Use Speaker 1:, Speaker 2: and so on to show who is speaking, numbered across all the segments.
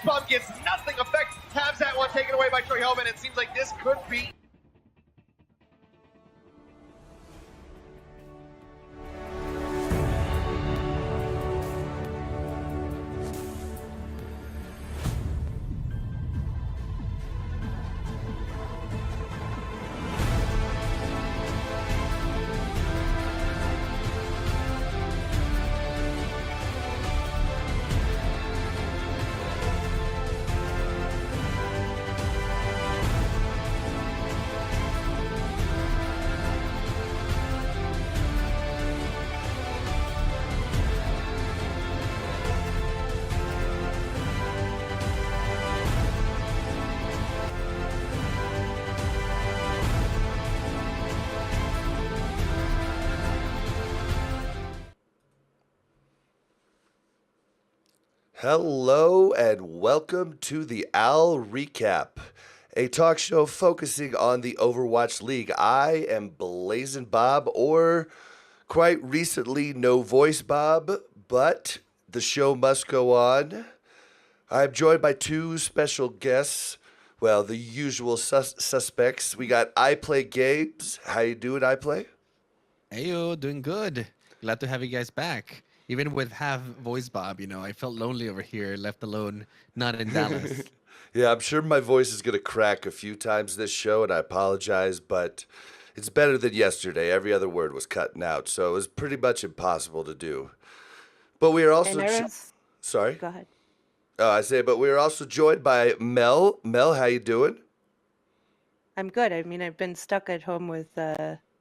Speaker 1: bomb gets nothing effect. Has that one taken away by Troy Hellman. It seems like this could be.
Speaker 2: Hello and welcome to the Al Recap, a talk show focusing on the Overwatch League. I am Blazin' Bob, or quite recently No Voice Bob, but the show must go on. I'm joined by two special guests. Well, the usual suspects. We got I Play Games. How you doing, I Play?
Speaker 3: Heyo, doing good. Glad to have you guys back. Even with half voice Bob, I felt lonely over here, left alone, not in Dallas.
Speaker 2: Yeah, I'm sure my voice is going to crack a few times this show, and I apologize, but it's better than yesterday. Every other word was cutting out, so it was pretty much impossible to do. But we are also... Sorry?
Speaker 4: Go ahead.
Speaker 2: But we are also joined by Mel. Mel, how you doing?
Speaker 4: I'm good. I mean, I've been stuck at home with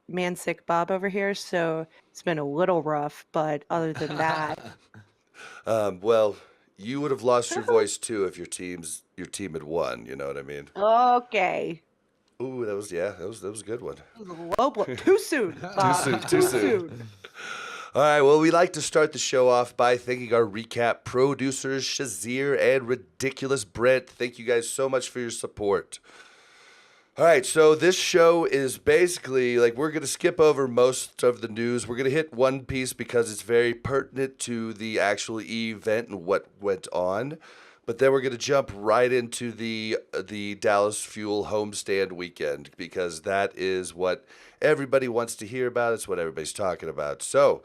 Speaker 4: man-sick Bob over here, so it's been a little rough, but other than that...
Speaker 2: Well, you would have lost your voice too if your team had won, you know what I mean?
Speaker 4: Okay.
Speaker 2: Ooh, that was a good one.
Speaker 4: Low blow. Too soon, Bob.
Speaker 2: Too soon. All right, well, we like to start the show off by thanking our recap producers, Shazir and Ridiculous Brent. Thank you guys so much for your support. All right, so this show is basically, we're going to skip over most of the news. We're going to hit one piece because it's very pertinent to the actual event and what went on. But then we're going to jump right into the Dallas Homestand weekend because that is what everybody wants to hear about. It's what everybody's talking about. So,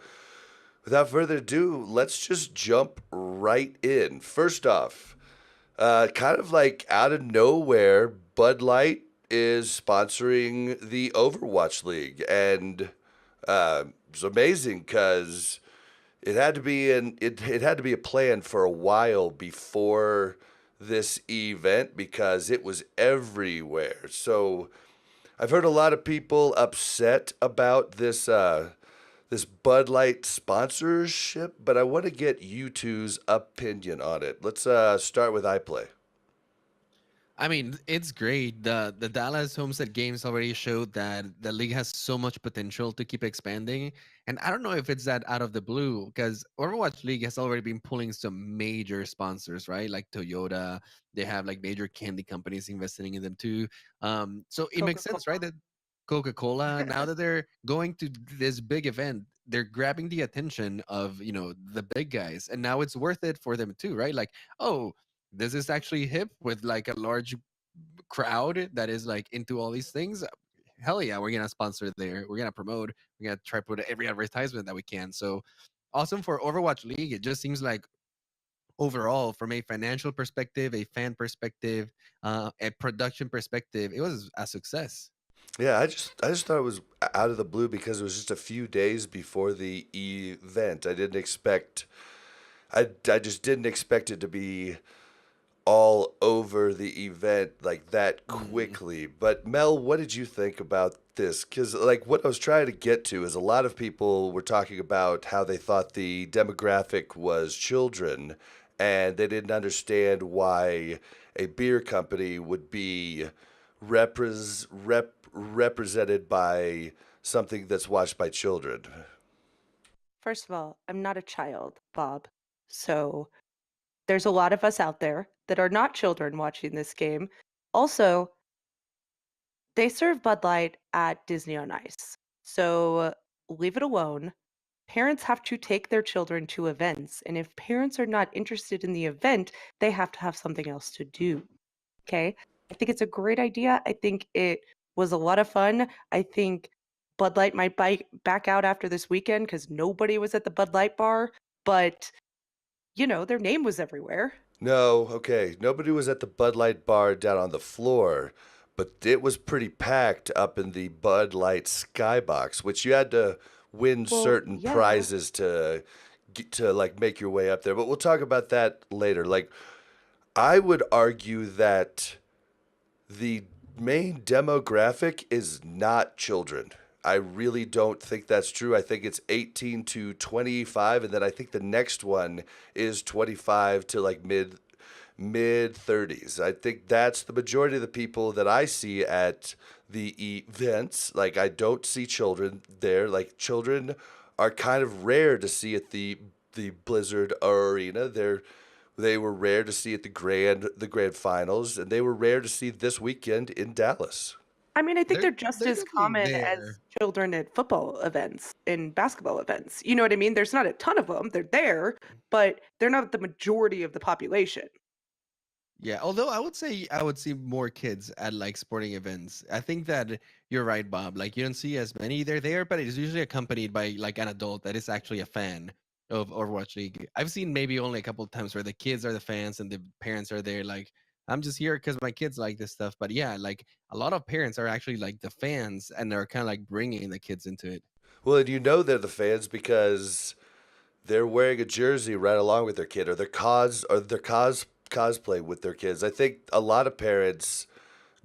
Speaker 2: without further ado, let's just jump right in. First off, kind of like out of nowhere, Bud Light is sponsoring the Overwatch League, and it's amazing because it had to be a plan for a while before this event because it was everywhere. So I've heard a lot of people upset about this Bud Light sponsorship, but I want to get you two's opinion on it. Let's start with iPlay.
Speaker 3: I mean, it's great. The Dallas Homestead games already showed that the league has so much potential to keep expanding. And I don't know if it's that out of the blue, because Overwatch League has already been pulling some major sponsors, right? Like Toyota, they have major candy companies investing in them too. So it makes sense, right? That Coca-Cola, now that they're going to this big event, they're grabbing the attention of, the big guys. And now it's worth it for them too, right? Oh, this is actually hip with a large crowd that is into all these things. Hell yeah, we're gonna sponsor there. We're gonna promote. We're gonna try to put every advertisement that we can. So awesome for Overwatch League. It just seems like overall, from a financial perspective, a fan perspective, a production perspective, it was a success.
Speaker 2: Yeah, I just thought it was out of the blue because it was just a few days before the event. I just didn't expect it to be all over the event that quickly. But Mel, what did you think about this? Because what I was trying to get to is a lot of people were talking about how they thought the demographic was children, and they didn't understand why a beer company would be represented by something that's watched by children.
Speaker 4: First of all, I'm not a child, Bob. So there's a lot of us out there that are not children watching this game. Also, they serve Bud Light at Disney on Ice. So leave it alone. parents have to take their children to events. And if parents are not interested in the event, they have to have something else to do. Okay. I think it's a great idea. I think it was a lot of fun. I think Bud Light might back out after this weekend because nobody was at the Bud Light bar, but their name was everywhere.
Speaker 2: No, okay. Nobody was at the Bud Light bar down on the floor, but it was pretty packed up in the Bud Light skybox, which you had to win
Speaker 4: Well,
Speaker 2: certain
Speaker 4: yeah.
Speaker 2: prizes to get to like make your way up there. But we'll talk about that later. Like I would argue that the main demographic is not children. I really don't think that's true. I think it's 18 to 25, and then I think the next one is 25 to like mid 30s. I think that's the majority of the people that I see at the events. Like I don't see children there. Like children are kind of rare to see at the Blizzard Arena. They were rare to see at the grand finals, and they were rare to see this weekend in Dallas.
Speaker 4: I mean, I think they're just
Speaker 3: they're
Speaker 4: as
Speaker 3: definitely
Speaker 4: common
Speaker 3: there.
Speaker 4: as children at football events and basketball events. You know what I mean? There's not a ton of them. They're there, but they're not the majority of the population.
Speaker 3: Yeah, although I would say I would see more kids at like sporting events. I think that you're right, Bob. Like you don't see as many they're there, but it is usually accompanied by like an adult that is actually a fan of Overwatch League. I've seen maybe only a couple of times where the kids are the fans and the parents are there like I'm just here because my kids like this stuff. But yeah, like a lot of parents are actually like the fans and they're kind of like bringing the kids into it.
Speaker 2: Well, and you know they're the fans because they're wearing a jersey right along with their kid, or cosplay with their kids. I think a lot of parents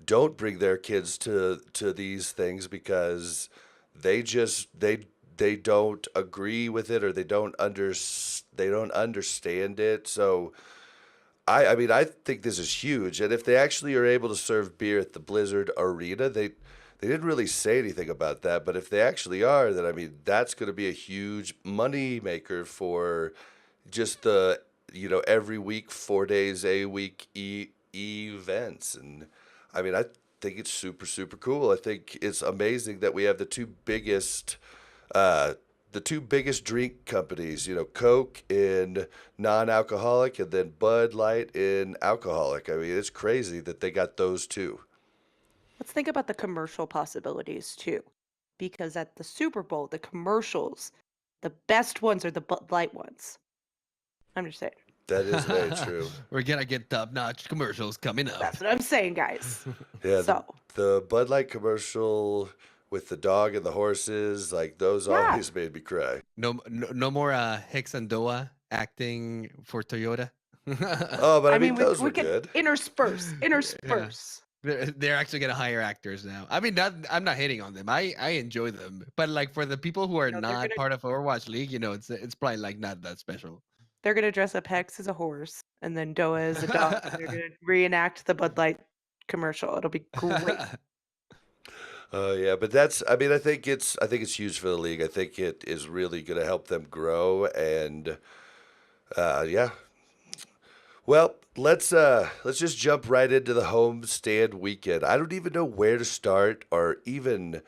Speaker 2: don't bring their kids to these things because they don't agree with it, or they don't understand it. So I mean I think this is huge, and if they actually are able to serve beer at the Blizzard Arena, they didn't really say anything about that, but if they actually are, then I mean that's going to be a huge money maker for just the every week, 4 days a week events. And I mean I think it's super cool. I think it's amazing that we have the two biggest drink companies, Coke in non-alcoholic and then Bud Light in alcoholic. I mean, it's crazy that they got those two.
Speaker 4: Let's think about the commercial possibilities too. Because at the Super Bowl, the commercials, the best ones are the Bud Light ones. I'm just saying.
Speaker 2: That is very true.
Speaker 3: We're gonna get top-notch commercials coming up.
Speaker 4: That's what I'm saying, guys.
Speaker 2: Yeah,
Speaker 4: So,
Speaker 2: the Bud Light commercial with the dog and the horses, like those
Speaker 4: Yeah.
Speaker 2: always made me cry.
Speaker 3: No more Hicks and Doa acting for Toyota.
Speaker 2: Oh, but I mean
Speaker 4: we
Speaker 2: those were
Speaker 4: could
Speaker 2: good.
Speaker 4: intersperse.
Speaker 3: They're actually gonna hire actors now. I mean, I'm not hating on them. I enjoy them, but like for the people who are
Speaker 4: No,
Speaker 3: not part of Overwatch League, it's probably like not that special.
Speaker 4: They're gonna dress up Hex as a horse and then Doa as a dog. And they're gonna reenact the Bud Light commercial. It'll be great.
Speaker 2: Yeah, but that's. I mean, I think it's huge for the league. I think it is really going to help them grow, and yeah. Well, let's just jump right into the homestand weekend. I don't even know where to start or even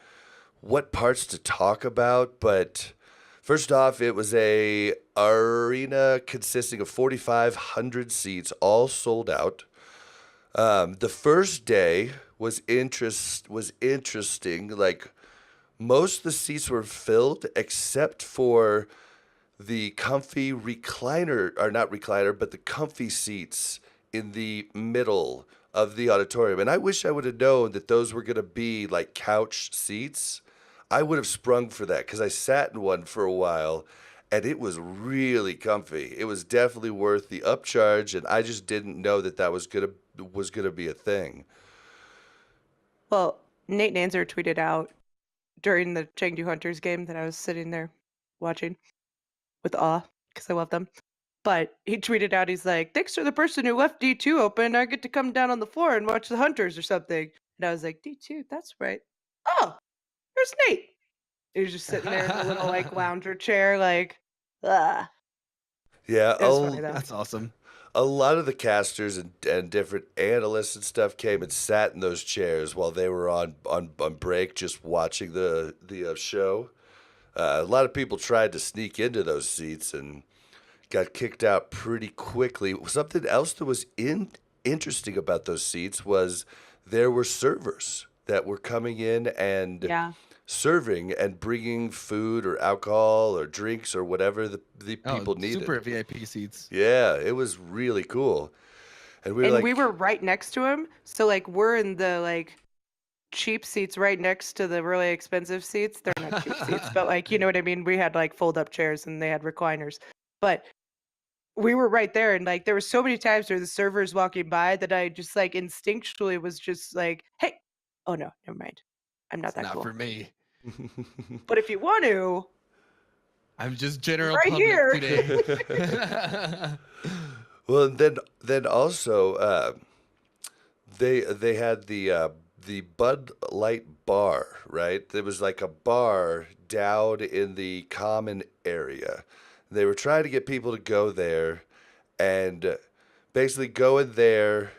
Speaker 2: what parts to talk about, but first off, it was a arena consisting of 4,500 seats, all sold out. The first day was interesting. Like most of the seats were filled except for the comfy recliner, or not recliner, but the comfy seats in the middle of the auditorium. And I wish I would have known that those were going to be like couch seats. I would have sprung for that because I sat in one for a while and it was really comfy. It was definitely worth the upcharge, and I just didn't know that was gonna be a thing.
Speaker 4: Well, Nate Nanzer tweeted out during the Chengdu Hunters game that I was sitting there watching with awe because I love them. But he tweeted out, he's like, "Thanks to the person who left D2 open, I get to come down on the floor and watch the Hunters or something." And I was like, "D2, that's right. Oh, there's Nate." He was just sitting there in a little like lounger chair, like, ah.
Speaker 2: Yeah,
Speaker 4: It was funny though.
Speaker 3: That's awesome.
Speaker 2: a lot of the casters and different analysts and stuff came and sat in those chairs while they were on break, just watching the show. A lot of people tried to sneak into those seats and got kicked out pretty quickly. Something else that was interesting about those seats was there were servers that were coming in and
Speaker 4: Yeah.
Speaker 2: serving and bringing food or alcohol or drinks or whatever the people needed.
Speaker 3: Super VIP seats.
Speaker 2: Yeah, it was really cool. And we were like,
Speaker 4: we were right next to him, so like we're in the like cheap seats right next to the really expensive seats. They're not cheap seats, but like you know what I mean. We had like fold up chairs and they had recliners, but we were right there. And like there were so many times where the servers walking by that I just like instinctually was just like, hey, oh no, never mind. I'm not
Speaker 3: It's
Speaker 4: that
Speaker 3: not
Speaker 4: cool.
Speaker 3: for me.
Speaker 4: But if you want to,
Speaker 3: I'm just general
Speaker 4: Right
Speaker 3: public
Speaker 4: here.
Speaker 3: today.
Speaker 2: well, and then also they had the Bud Light bar, right? There was like a bar down in the common area. They were trying to get people to go there, and basically go in there.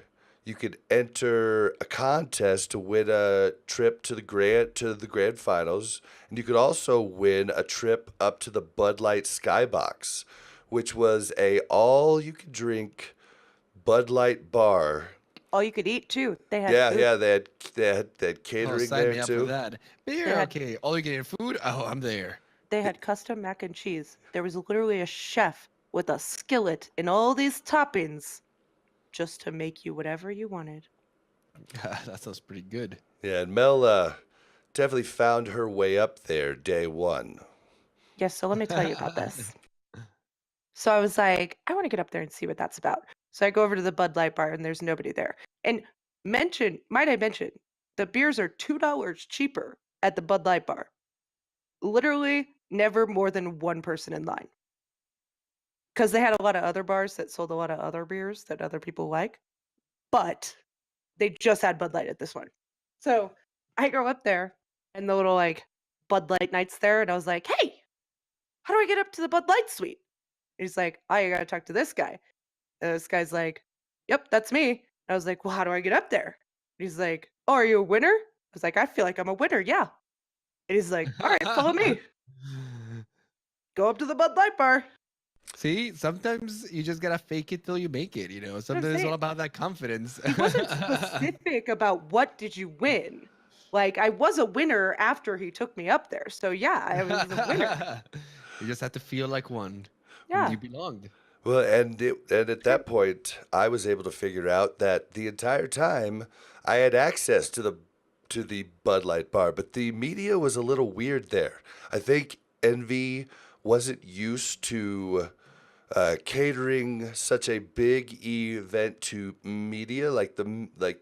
Speaker 2: You could enter a contest to win a trip to the grand finals, and you could also win a trip up to the Bud Light Skybox, which was a all you could drink Bud Light bar.
Speaker 4: all you could eat too. They had
Speaker 2: Yeah,
Speaker 4: food.
Speaker 2: yeah, they had
Speaker 3: Oh,
Speaker 2: catering
Speaker 3: sign
Speaker 2: there
Speaker 3: me up for
Speaker 2: too.
Speaker 3: that. Beer,
Speaker 4: had-
Speaker 3: okay. All you getting food? Oh, I'm there.
Speaker 4: They had custom mac and cheese. There was literally a chef with a skillet and all these toppings just to make you whatever you wanted.
Speaker 3: That sounds pretty good.
Speaker 2: Yeah, and Mel definitely found her way up there day one.
Speaker 4: Yes, so let me tell you about this. So I was like, I want to get up there and see what that's about. So I go over to the Bud Light bar and there's nobody there. And might I mention, the beers are $2 cheaper at the Bud Light bar. Literally never more than one person in line. Because they had a lot of other bars that sold a lot of other beers that other people like. But they just had Bud Light at this one. So I go up there and the little like Bud Light nights there, and I was like, hey, how do I get up to the Bud Light suite? And he's like, oh, you gotta talk to this guy. And this guy's like, yep, that's me. And I was like, well, how do I get up there? And he's like, oh, are you a winner? I was like, I feel like I'm a winner, yeah. And he's like, all right, follow me. Go up to the Bud Light bar.
Speaker 3: See, sometimes you just gotta fake it till you make it. Sometimes it's all
Speaker 4: saying.
Speaker 3: about that confidence.
Speaker 4: He wasn't specific about what did you win. Like I was a winner after he took me up there. So yeah, I was a winner.
Speaker 3: You just have to feel like one.
Speaker 4: Yeah.
Speaker 3: You belonged.
Speaker 2: Well, and at that point, I was able to figure out that the entire time I had access to the Bud Light bar, but the media was a little weird there. I think Envy wasn't used to catering such a big event to media, like the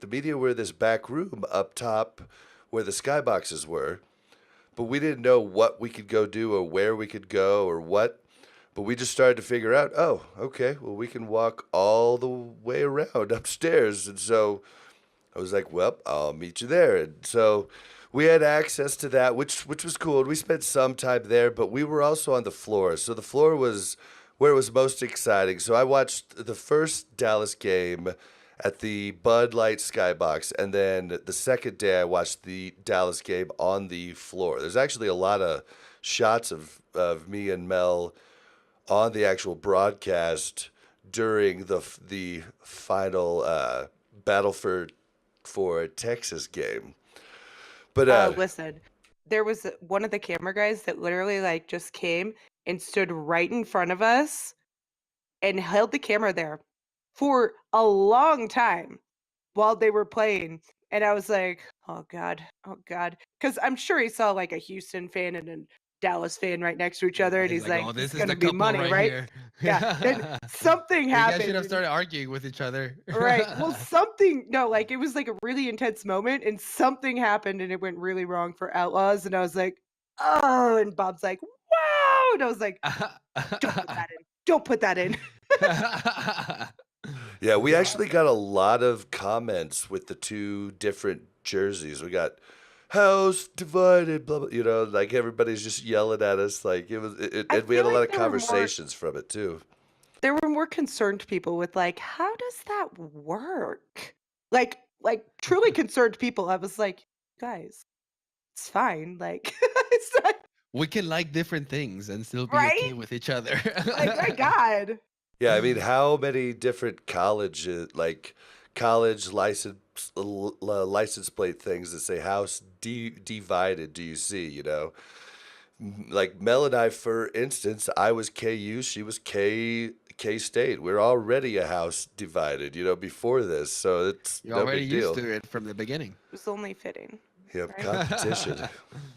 Speaker 2: media were this back room up top where the skyboxes were, but we didn't know what we could go do or where we could go or what. But we just started to figure out, oh, okay, well, we can walk all the way around upstairs. And so I was like, well, I'll meet you there. And so we had access to that, which was cool. And we spent some time there, but we were also on the floor. So the floor was where it was most exciting. So I watched the first Dallas game at the Bud Light Skybox. And then the second day, I watched the Dallas game on the floor. There's actually a lot of shots of me and Mel on the actual broadcast during the final Battle for Texas game. But
Speaker 4: Listen, there was one of the camera guys that literally like just came and stood right in front of us and held the camera there for a long time while they were playing. And I was like, oh God. Because I'm sure he saw like a Houston fan and a Dallas fan right next to each other. And he's like,
Speaker 3: oh,
Speaker 4: this is
Speaker 3: is
Speaker 4: going
Speaker 3: the
Speaker 4: to be
Speaker 3: couple
Speaker 4: money, right?
Speaker 3: here.
Speaker 4: Yeah. Then something
Speaker 3: You guys
Speaker 4: happened.
Speaker 3: should have
Speaker 4: and-
Speaker 3: started arguing with each other.
Speaker 4: Right. Well, like it was like a really intense moment and something happened and it went really wrong for Outlaws. And I was like, oh, and Bob's like, wow. And I was like, don't put that in. Don't put that in.
Speaker 2: yeah, we actually got a lot of comments with the two different jerseys. We got house divided, blah, blah, like everybody's just yelling at us. Like and we had a lot of conversations from it too.
Speaker 4: There were more concerned people with like, how does that work? Like truly concerned people. I was like, guys, it's fine. Like, it's not.
Speaker 3: we can like different things and still be okay
Speaker 4: Right?
Speaker 3: with each other.
Speaker 4: Like, my God.
Speaker 2: Yeah, I mean, how many different college license plate things that say house divided do you see? Like Mel and I, for instance, I was KU, she was K State. We're already a house divided, before this, so it's
Speaker 3: You're
Speaker 2: no
Speaker 3: already
Speaker 2: big
Speaker 3: used
Speaker 2: deal.
Speaker 3: to it from the beginning.
Speaker 4: It was only fitting.
Speaker 2: You have
Speaker 4: Right?
Speaker 2: competition.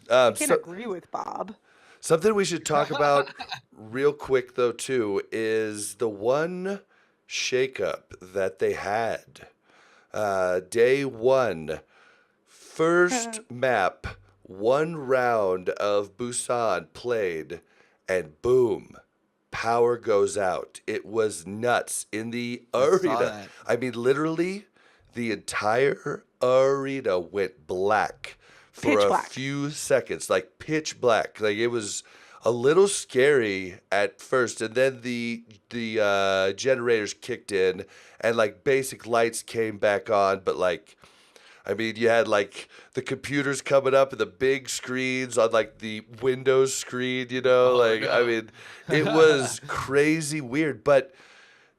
Speaker 4: I can't
Speaker 2: So,
Speaker 4: agree with Bob.
Speaker 2: something we should talk about real quick, though, too, is the one shakeup that they had. Day one, first map, one round of Busan played, and boom, power goes out. It was nuts in the
Speaker 3: I saw
Speaker 2: arena.
Speaker 3: that.
Speaker 2: I mean, literally, the entire arena went black for
Speaker 4: Pitch
Speaker 2: a
Speaker 4: black.
Speaker 2: few seconds, like pitch black. Like it was a little scary at first, and then the generators kicked in, and like basic lights came back on, but like. I mean, you had like the computers coming up and the big screens on like the Windows screen,
Speaker 3: Oh,
Speaker 2: like I
Speaker 3: no.
Speaker 2: mean, it was crazy weird, but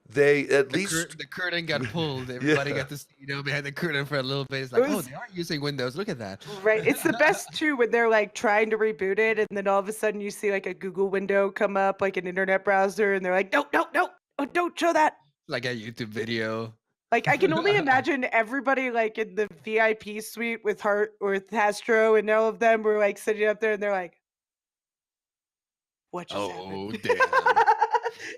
Speaker 2: they at least
Speaker 3: The curtain got pulled. Everybody
Speaker 2: yeah.
Speaker 3: got to see, behind the curtain for a little bit. It's
Speaker 4: It
Speaker 3: like, oh,
Speaker 4: was-
Speaker 3: they are using Windows. Look at that.
Speaker 4: Right. It's the best too when they're like trying to reboot it and then all of a sudden you see like a Google window come up, like an internet browser, and they're like, no, no, no, oh, don't show that.
Speaker 3: Like a YouTube video.
Speaker 4: Like I can only imagine everybody like in the VIP suite with Hart or with Astro and all of them were like sitting up there and they're like, what just
Speaker 3: Oh,
Speaker 4: happened?
Speaker 3: damn.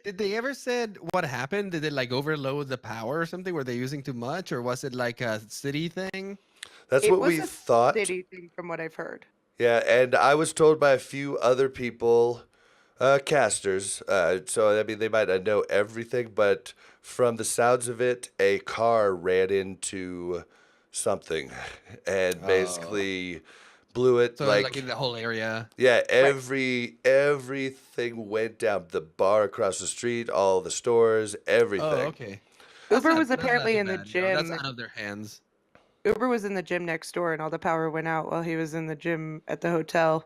Speaker 3: Did they ever said what happened? Did it like overload the power or something? Were they using too much, or was it like a city thing?
Speaker 2: That's
Speaker 4: It
Speaker 2: what
Speaker 4: was
Speaker 2: we
Speaker 4: a
Speaker 2: thought.
Speaker 4: city thing from what I've heard.
Speaker 2: Yeah, and I was told by a few other people, casters. So I mean, they might not know everything, but from the sounds of it, a car ran into something and
Speaker 3: Oh.
Speaker 2: basically blew it.
Speaker 3: So like in the whole area.
Speaker 2: Yeah, everything went down. The bar across the street, all the stores, everything.
Speaker 3: Oh, okay.
Speaker 4: Uber was
Speaker 3: that's not
Speaker 4: apparently
Speaker 3: too
Speaker 4: in the
Speaker 3: bad,
Speaker 4: gym.
Speaker 3: That's out of their hands.
Speaker 4: Uber was in the gym next door and all the power went out while he was in the gym at the hotel.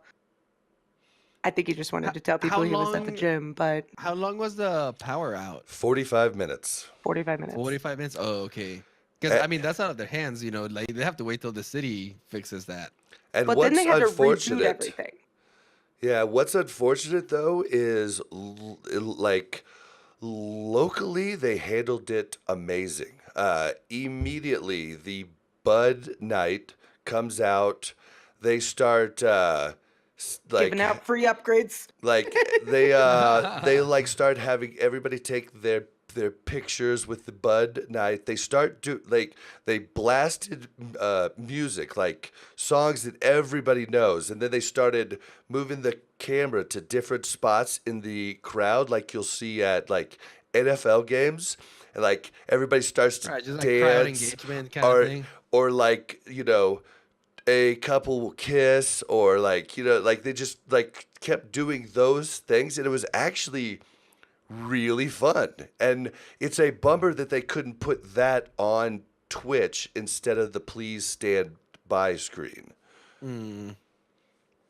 Speaker 4: I think he just wanted to tell people
Speaker 3: how
Speaker 4: he was at the
Speaker 3: long-
Speaker 4: gym, but
Speaker 3: How long was the power out?
Speaker 2: 45 minutes.
Speaker 4: 45 minutes.
Speaker 3: 45 minutes? Oh, okay. Because, I mean, that's out of their hands, like they have to wait till the city fixes that.
Speaker 2: And
Speaker 4: But
Speaker 2: what's
Speaker 4: then they had to reboot
Speaker 2: unfortunate,
Speaker 4: everything.
Speaker 2: yeah, what's unfortunate though is like locally they handled it amazing. Immediately the Bud Night comes out. They start
Speaker 4: Giving out free upgrades.
Speaker 2: like they like start having everybody take their pictures with the Bud Night. They start they blasted music, like songs that everybody knows, and then they started moving the camera to different spots in the crowd, like you'll see at like NFL games, and like everybody starts to
Speaker 3: Right, just like crowd
Speaker 2: dance
Speaker 3: engagement kind
Speaker 2: or
Speaker 3: of thing.
Speaker 2: or like a couple will kiss, or like like they just like kept doing those things, and it was actually really fun. And it's a bummer that they couldn't put that on Twitch instead of the please stand by screen.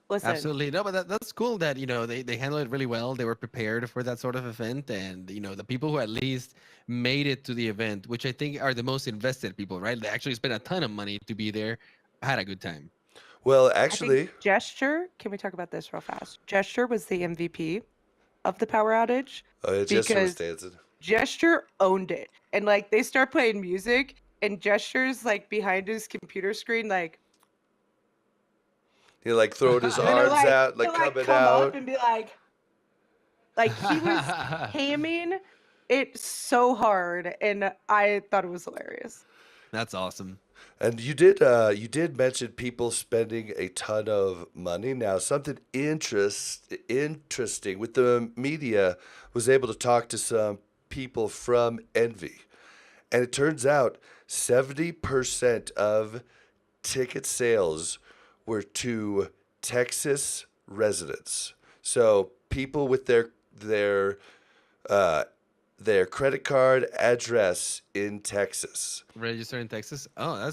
Speaker 4: Listen,
Speaker 3: Absolutely. No, but that's cool that, they handled it really well. They were prepared for that sort of event. And, the people who at least made it to the event, which I think are the most invested people, right? They actually spent a ton of money to be there, had a good time.
Speaker 2: Well,
Speaker 4: I think
Speaker 2: actually,
Speaker 4: Gesture, can we talk about this real fast? Gesture was the MVP of the power outage.
Speaker 2: it just was
Speaker 4: because
Speaker 2: dancing.
Speaker 4: Gesture owned it. And like they start playing music and Gesture's like behind his computer screen, like
Speaker 2: He like throwing his
Speaker 4: and they're
Speaker 2: arms
Speaker 4: like,
Speaker 2: out, like
Speaker 4: he'll,
Speaker 2: coming
Speaker 4: come up
Speaker 2: out.
Speaker 4: and be like he was hamming it so hard, and I thought it was hilarious.
Speaker 3: That's awesome.
Speaker 2: And you did mention people spending a ton of money. Now, something interesting with the media was able to talk to some people from Envy, and it turns out 70% of ticket sales were to Texas residents. So people with their their credit card address in Texas.
Speaker 3: Register in Texas. Oh,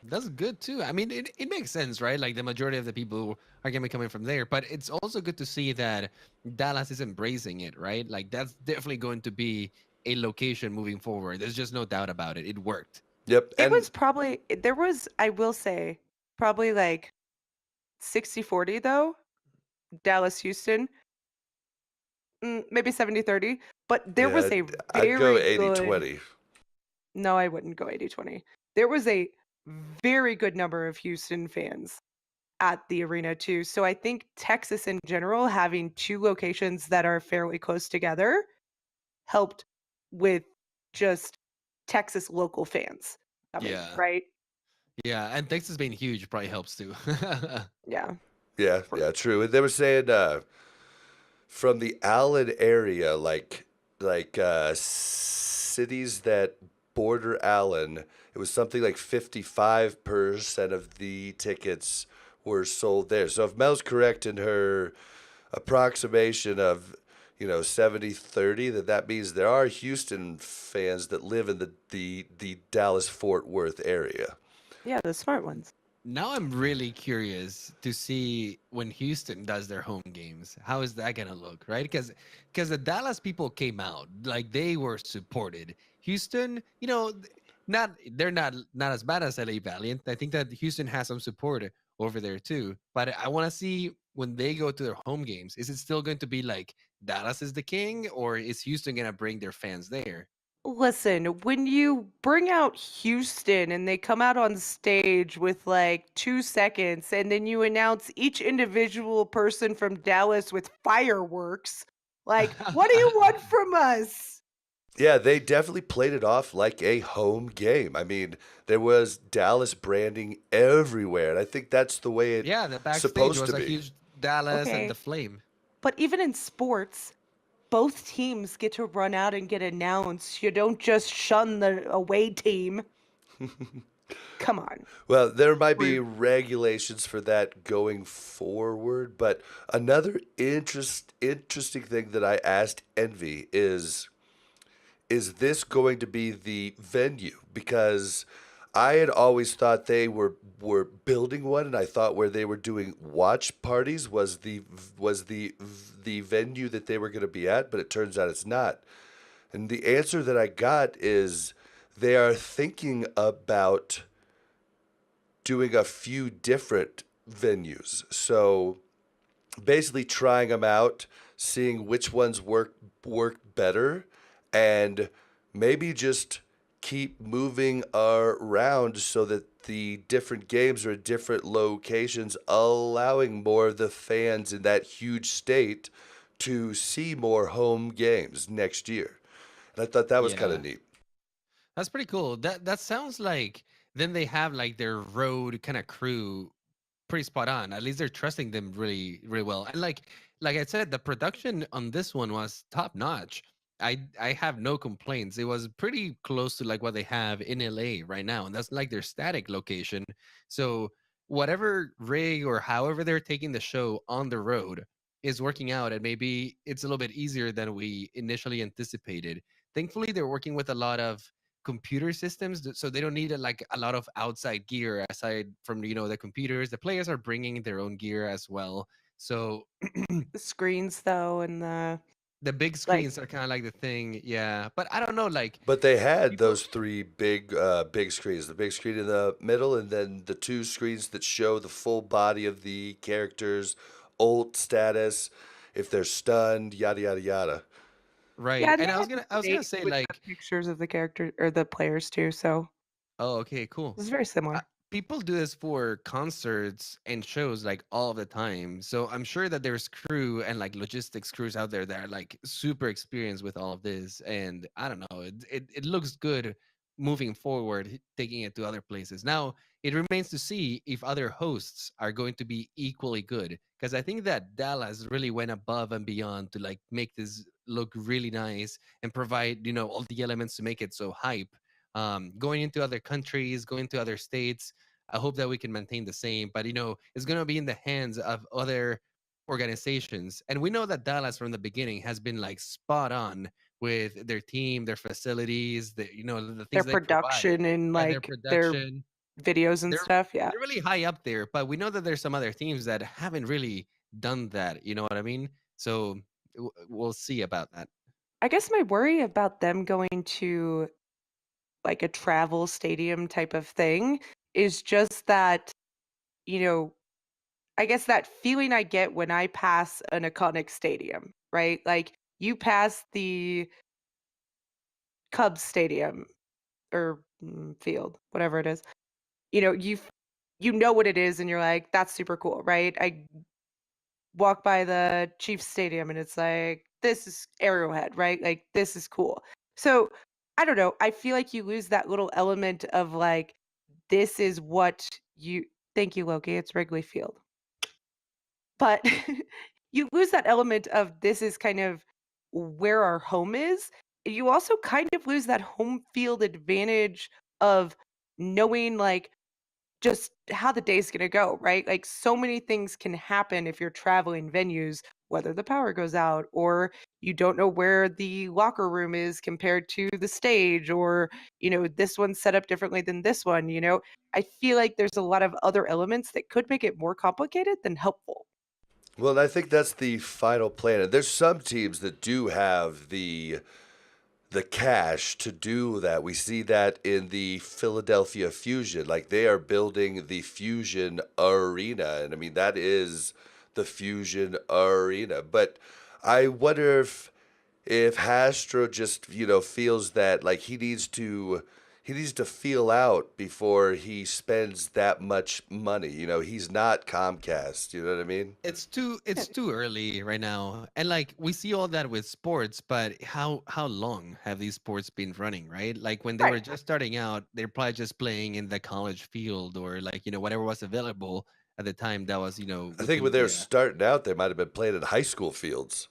Speaker 3: that's good too. I mean, it makes sense, right? Like the majority of the people are gonna be coming from there, but it's also good to see that Dallas is embracing it, right? Like that's definitely going to be a location moving forward. There's just no doubt about it. It worked.
Speaker 2: Yep,
Speaker 4: It
Speaker 2: and
Speaker 4: was probably, there was, I will say, probably like 60-40 though. Dallas, Houston, maybe 70-30. But there was
Speaker 2: yeah,
Speaker 4: a
Speaker 2: I'd go
Speaker 4: very
Speaker 2: 80-20.
Speaker 4: good, no, I wouldn't go 80-20. There was a very good number of Houston fans at the arena too. So I think Texas in general, having two locations that are fairly close together, helped with just Texas local fans coming,
Speaker 3: Yeah,
Speaker 4: right?
Speaker 3: yeah, and Texas being huge probably helps too.
Speaker 4: Yeah.
Speaker 2: Yeah, true. And they were saying from the Allen area, like cities that border Allen, it was something like 55% of the tickets were sold there. So if Mel's correct in her approximation of 70-30, that means there are Houston fans that live in the Dallas Fort Worth area.
Speaker 4: Yeah, the smart ones.
Speaker 3: Now I'm really curious to see when Houston does their home games. How is that gonna look, right? Because the Dallas people came out like they were supported. Houston, not they're not as bad as LA Valiant. I think that Houston has some support over there too. But I want to see when they go to their home games. Is it still going to be like Dallas is the king, or is Houston gonna bring their fans there?
Speaker 4: Listen, when you bring out Houston and they come out on stage with like 2 seconds and then you announce each individual person from Dallas with fireworks, like, what do you want from us?
Speaker 2: Yeah, they definitely played it off like a home game. I mean, there was Dallas branding everywhere, and I think that's the way it's
Speaker 3: Yeah, the backstage
Speaker 2: supposed
Speaker 3: was
Speaker 2: to
Speaker 3: a
Speaker 2: be.
Speaker 3: huge Dallas and
Speaker 4: Okay.
Speaker 3: the Flame.
Speaker 4: But even in sports, both teams get to run out and get announced. You don't just shun the away team. Come on.
Speaker 2: Well, there might be
Speaker 4: Rude.
Speaker 2: regulations for that going forward, but another interesting thing that I asked Envy is this going to be the venue? Because I had always thought they were building one, and I thought where they were doing watch parties was the venue that they were going to be at, but it turns out it's not. And the answer that I got is they are thinking about doing a few different venues. So basically trying them out, seeing which ones work better, and maybe just keep moving around so that the different games are at different locations, allowing more of the fans in that huge state to see more home games next year. And I thought that was kind
Speaker 3: Yeah.
Speaker 2: of neat.
Speaker 3: That's pretty cool. That sounds like then they have like their road kind of crew pretty spot on. At least they're trusting them really, really well. And like I said, the production on this one was top notch. I have no complaints. It was pretty close to like what they have in LA right now, and that's like their static location. So whatever rig or however they're taking the show on the road is working out, and maybe it's a little bit easier than we initially anticipated. Thankfully, they're working with a lot of computer systems so they don't need like a lot of outside gear aside from the computers. The players are bringing their own gear as well, so
Speaker 4: The screens though and
Speaker 3: the big
Speaker 4: like
Speaker 3: screens are kind of like the thing. Yeah, but I don't know, like
Speaker 2: But they had
Speaker 3: people.
Speaker 2: those three big screens, the big screen in the middle, and then the two screens that show the full body of the characters, ult status, if they're stunned, yada yada yada.
Speaker 3: Right,
Speaker 4: yeah, they
Speaker 3: and I was
Speaker 4: had
Speaker 3: gonna
Speaker 4: the
Speaker 3: I was gonna
Speaker 4: stage
Speaker 3: say
Speaker 4: with the
Speaker 3: like,
Speaker 4: pictures of the character or the players too, so
Speaker 3: oh, okay, cool.
Speaker 4: it's very
Speaker 3: uh,
Speaker 4: similar.
Speaker 3: People do this for concerts and shows like all of the time. So I'm sure that there's crew and like logistics crews out there that are like super experienced with all of this. And I don't know, it looks good moving forward, taking it to other places. Now it remains to see if other hosts are going to be equally good. Because I think that Dallas really went above and beyond to like make this look really nice and provide, all the elements to make it so hype. Going into other countries, going to other states. I hope that we can maintain the same, but it's going to be in the hands of other organizations. And we know that Dallas from the beginning has been like spot on with their team, their facilities, the
Speaker 4: Their
Speaker 3: things they provide.
Speaker 4: production and
Speaker 3: Yeah, their
Speaker 4: like their
Speaker 3: production.
Speaker 4: videos and
Speaker 3: They're
Speaker 4: stuff. Yeah.
Speaker 3: they're really high up there, but we know that there's some other teams that haven't really done that. You know what I mean? So we'll see about that.
Speaker 4: I guess my worry about them going to like a travel stadium type of thing is just that, you know, I guess that feeling I get when I pass an iconic stadium, right? Like you pass the Cubs stadium or field, whatever it is. You know what it is and you're like, that's super cool, right? I walk by the Chiefs stadium and it's like, this is Arrowhead, right? Like this is cool. So I don't know. I feel like you lose that little element of like, this is what you thank you, Loki. It's Wrigley Field. But you lose that element of this is kind of where our home is. You also kind of lose that home field advantage of knowing like just how the day's gonna go, right? Like so many things can happen if you're traveling venues, whether the power goes out or you don't know where the locker room is compared to the stage, or this one's set up differently than this one. I feel like there's a lot of other elements that could make it more complicated than helpful.
Speaker 2: Well, and I think that's the final plan. And there's some teams that do have the cash to do that. We see that in the Philadelphia Fusion. Like they are building the Fusion Arena. And I mean, that is the Fusion Arena. But I wonder if Hastro just, feels that like he needs to feel out before he spends that much money. He's not Comcast, you know what I mean?
Speaker 3: It's too early right now, and like we see all that with sports, but how long have these sports been running, right? Like when they were
Speaker 4: Right.
Speaker 3: just starting out, they're probably just playing in the college field or like whatever was available at the time. That was
Speaker 2: I think when they were
Speaker 3: yeah.
Speaker 2: starting out, they might have been playing in high school fields.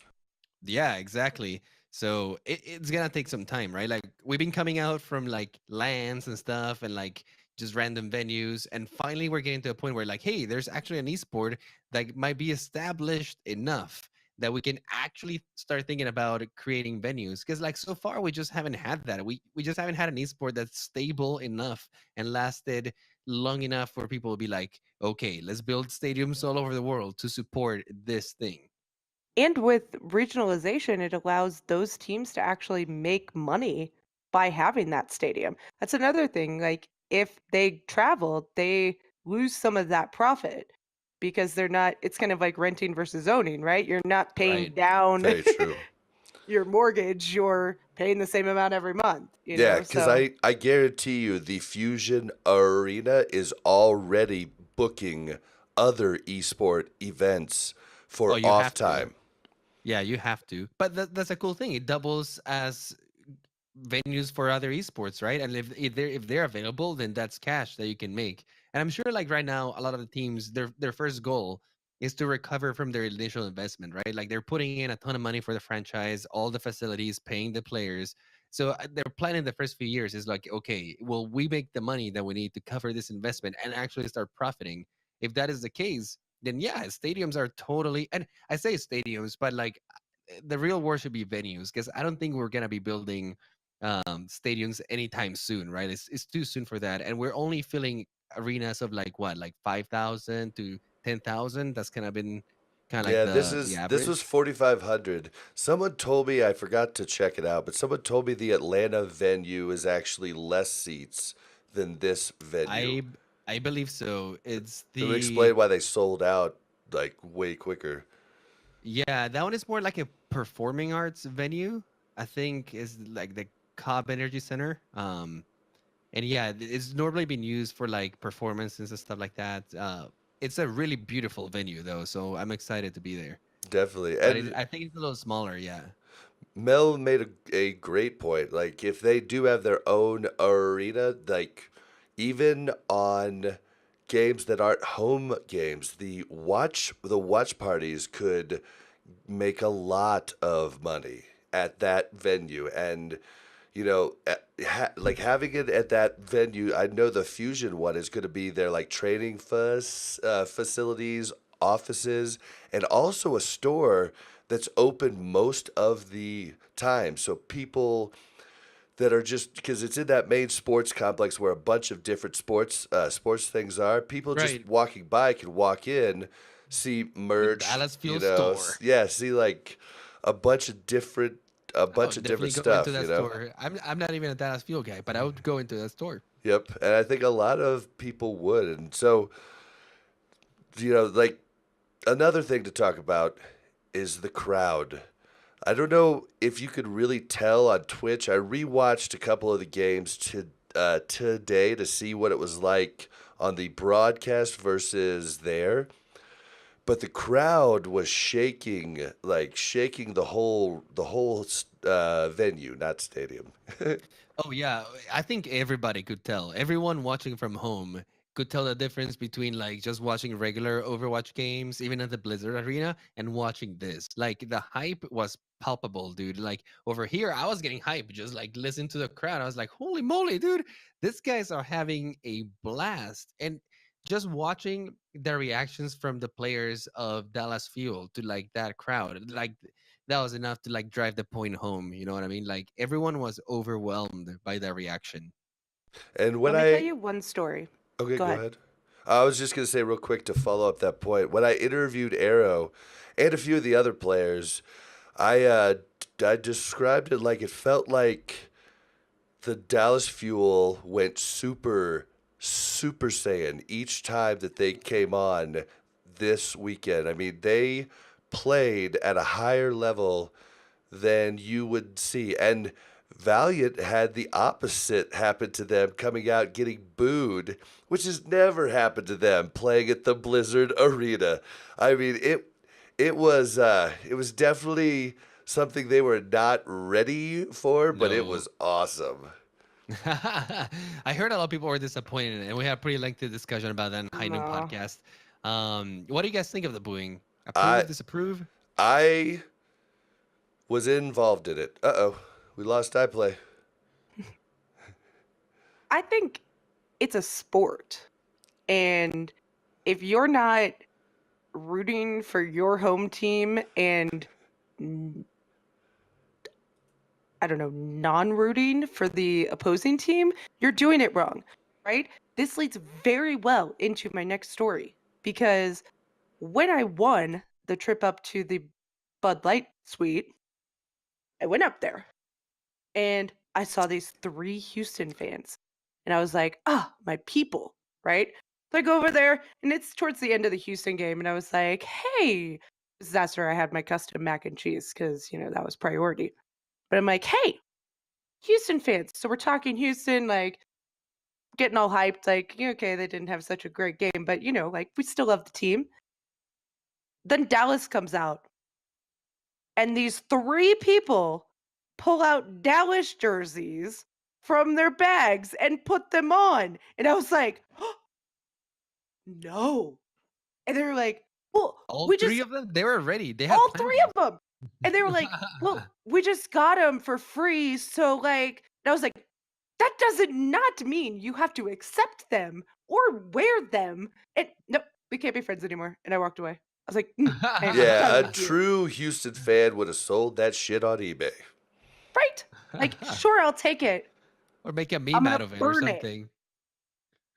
Speaker 3: Yeah, exactly. So it's gonna take some time, right? Like we've been coming out from like lands and stuff and like just random venues, and finally we're getting to a point where like, hey, there's actually an esport that might be established enough that we can actually start thinking about creating venues. Because like so far we just haven't had that. We just haven't had an esport that's stable enough and lasted long enough for people to be like, okay, let's build stadiums all over the world to support this thing.
Speaker 4: And with regionalization, it allows those teams to actually make money by having that stadium. That's another thing. Like, if they travel, they lose some of that profit because they're not, it's kind of like renting versus owning, right? You're not paying
Speaker 3: Right.
Speaker 4: down
Speaker 2: Very true.
Speaker 4: your mortgage, you're paying the same amount every month,
Speaker 2: Yeah, because
Speaker 4: So,
Speaker 2: I guarantee you the Fusion Arena is already booking other esport events
Speaker 3: Oh,
Speaker 2: for
Speaker 3: you
Speaker 2: off
Speaker 3: have to.
Speaker 2: time.
Speaker 3: Yeah, you have to. But that's a cool thing. It doubles as venues for other esports, right? And if they're available, then that's cash that you can make. And I'm sure like right now, a lot of the teams, their first goal is to recover from their initial investment, right? Like they're putting in a ton of money for the franchise, all the facilities, paying the players. So their plan in the first few years is like, okay, will we make the money that we need to cover this investment and actually start profiting? If that is the case, then yeah, stadiums are totally, and I say stadiums, but like the real word should be venues, because I don't think we're gonna be building stadiums anytime soon, right? It's too soon for that, and we're only filling arenas of like what, like 5,000 to 10,000. That's kind of been kind of like
Speaker 2: Yeah, this
Speaker 3: the
Speaker 2: is this was
Speaker 3: average.
Speaker 2: 4,500. Someone told me, I forgot to check it out, but someone told me the Atlanta venue is actually less seats than this venue.
Speaker 3: I I believe so. It's
Speaker 2: It would
Speaker 3: the
Speaker 2: explain why they sold out like way quicker.
Speaker 3: Yeah, that one is more like a performing arts venue. I think is like the Cobb Energy Center. And yeah, it's normally been used for like performances and stuff like that. It's a really beautiful venue though, so I'm excited to be there.
Speaker 2: Definitely.
Speaker 3: But
Speaker 2: And
Speaker 3: I think it's a little smaller. Yeah.
Speaker 2: Mel made a great point. Like, if they do have their own arena, like, even on games that aren't home games, the watch parties could make a lot of money at that venue. And like having it at that venue, I know the Fusion one is going to be their like training facilities, offices, and also a store that's open most of the time. So people that are just because it's in that main sports complex where a bunch of different sports things are. People just
Speaker 3: Right.
Speaker 2: walking by can walk in, see
Speaker 3: The
Speaker 2: merch,
Speaker 3: Dallas Fuel Store.
Speaker 2: yeah, see like a bunch of different a
Speaker 3: I
Speaker 2: bunch
Speaker 3: would
Speaker 2: of
Speaker 3: definitely
Speaker 2: different
Speaker 3: go into
Speaker 2: stuff,
Speaker 3: that store. I'm not even a Dallas Fuel guy, but I would go into that store.
Speaker 2: Yep, and I think a lot of people would, and so like another thing to talk about is the crowd. I don't know if you could really tell on Twitch. I rewatched a couple of the games today to see what it was like on the broadcast versus there. But the crowd was shaking, like shaking the whole venue, not stadium.
Speaker 3: Oh yeah, I think everybody could tell. Everyone watching from home could tell the difference between like just watching regular Overwatch games, even at the Blizzard Arena, and watching this. Like the hype was palpable, dude. Like over here, I was getting hype just like listen to the crowd. I was like, holy moly, dude, these guys are having a blast. And just watching the reactions from the players of Dallas Fuel to like that crowd, like that was enough to like drive the point home. You know what I mean? Like everyone was overwhelmed by that reaction.
Speaker 2: And when
Speaker 4: Let me tell
Speaker 2: I
Speaker 4: you one story.
Speaker 2: Okay,
Speaker 4: Go
Speaker 2: go
Speaker 4: ahead.
Speaker 2: ahead. I was just gonna say real quick to follow up that point. When I interviewed Arrow and a few of the other players, I described it like it felt like the Dallas Fuel went super Saiyan each time that they came on this weekend. I mean, they played at a higher level than you would see. And Valiant had the opposite happen to them, coming out getting booed, which has never happened to them playing at the Blizzard Arena. I mean, it was definitely something they were not ready for, but it
Speaker 3: No.
Speaker 2: was awesome.
Speaker 3: I heard a lot of people were disappointed, and we had a pretty lengthy discussion about that in High Noon
Speaker 4: No.
Speaker 3: podcast. What do you guys think of the booing?
Speaker 2: I
Speaker 3: Approve, disapprove?
Speaker 2: I was involved in it. Uh-oh. We lost iPlay.
Speaker 4: I think it's a sport. And if you're not rooting for your home team and n- I don't know, non-rooting for the opposing team, you're doing it wrong, right? This leads very well into my next story because when I won the trip up to the Bud Light suite, I went up there and I saw these 3 Houston fans. And I was like, "Ah, my people," right? So I go over there and it's towards the end of the Houston game and I was like, "Hey," that's where I had my custom mac and cheese because, that was priority. But I'm like, "Hey, Houston fans." So we're talking Houston, like getting all hyped, like, "Yeah, okay, they didn't have such a great game, but like we still love the team." Then Dallas comes out and these 3 people pull out Dallas jerseys from their bags and put them on. And I was like, "Oh, no." And they were like, "Well,
Speaker 3: All
Speaker 4: we
Speaker 3: three
Speaker 4: just
Speaker 3: of them, they were ready. They had
Speaker 4: all
Speaker 3: planned
Speaker 4: 3 of them." And they were like, "Well, we just got them for free." So like, and I was like, that doesn't not mean you have to accept them or wear them. And no, we can't be friends anymore. And I walked away. I was like, I am
Speaker 2: Yeah,
Speaker 4: done
Speaker 2: a
Speaker 4: with you.
Speaker 2: true Houston fan would have sold that shit on eBay.
Speaker 4: Right? Like, sure, I'll take it.
Speaker 3: Or make a
Speaker 4: I'm
Speaker 3: meme
Speaker 4: gonna
Speaker 3: out of it or
Speaker 4: burn it.
Speaker 3: something.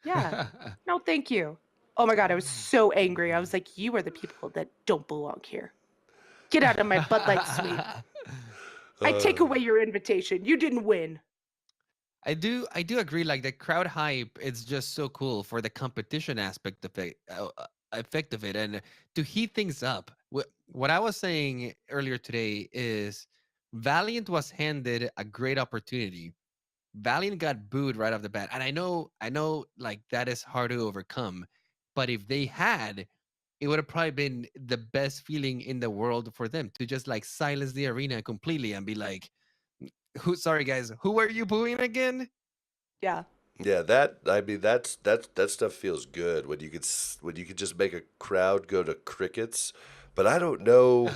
Speaker 4: Yeah. No, thank you. Oh my God, I was so angry. I was like, you are the people that don't belong here. Get out of my Bud Light suite. I take
Speaker 2: Uh,
Speaker 4: away your invitation. You didn't win.
Speaker 3: I do agree. Like the crowd hype, it's just so cool for the competition aspect of it, effect of it, and to heat things up. What I was saying earlier today is, Valiant was handed a great opportunity. Valiant got booed right off the bat, and I know, like that is hard to overcome. But if they had, it would have probably been the best feeling in the world for them to just like silence the arena completely and be like, "Who? Sorry, guys, who are you booing again?"
Speaker 4: Yeah.
Speaker 2: yeah, that stuff feels good when you could just make a crowd go to crickets. But I don't know.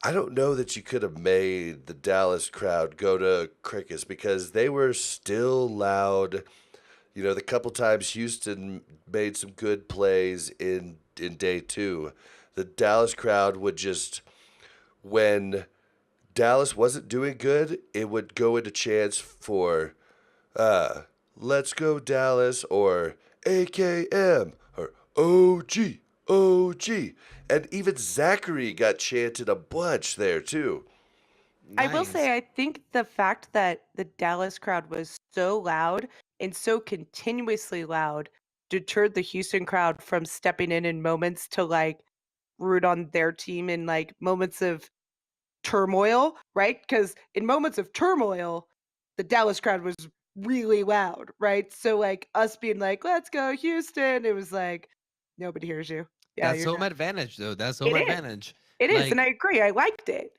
Speaker 2: I don't know that you could have made the Dallas crowd go to crickets because they were still loud. The couple times Houston made some good plays in day two, the Dallas crowd when Dallas wasn't doing good, it would go into chants for let's go Dallas or AKM or OG, OG. And even Zachary got chanted a bunch there too.
Speaker 4: I will
Speaker 3: Nice.
Speaker 4: say, I think the fact that the Dallas crowd was so loud and so continuously loud deterred the Houston crowd from stepping in moments to like root on their team in like moments of turmoil, right? Because in moments of turmoil, the Dallas crowd was really loud, right? So like us being like, "Let's go Houston," it was like nobody hears you. Yeah,
Speaker 3: That's
Speaker 4: you're
Speaker 3: home
Speaker 4: done.
Speaker 3: advantage, though. That's home
Speaker 4: It is.
Speaker 3: advantage.
Speaker 4: It is, and
Speaker 3: Like
Speaker 4: I agree. I liked it.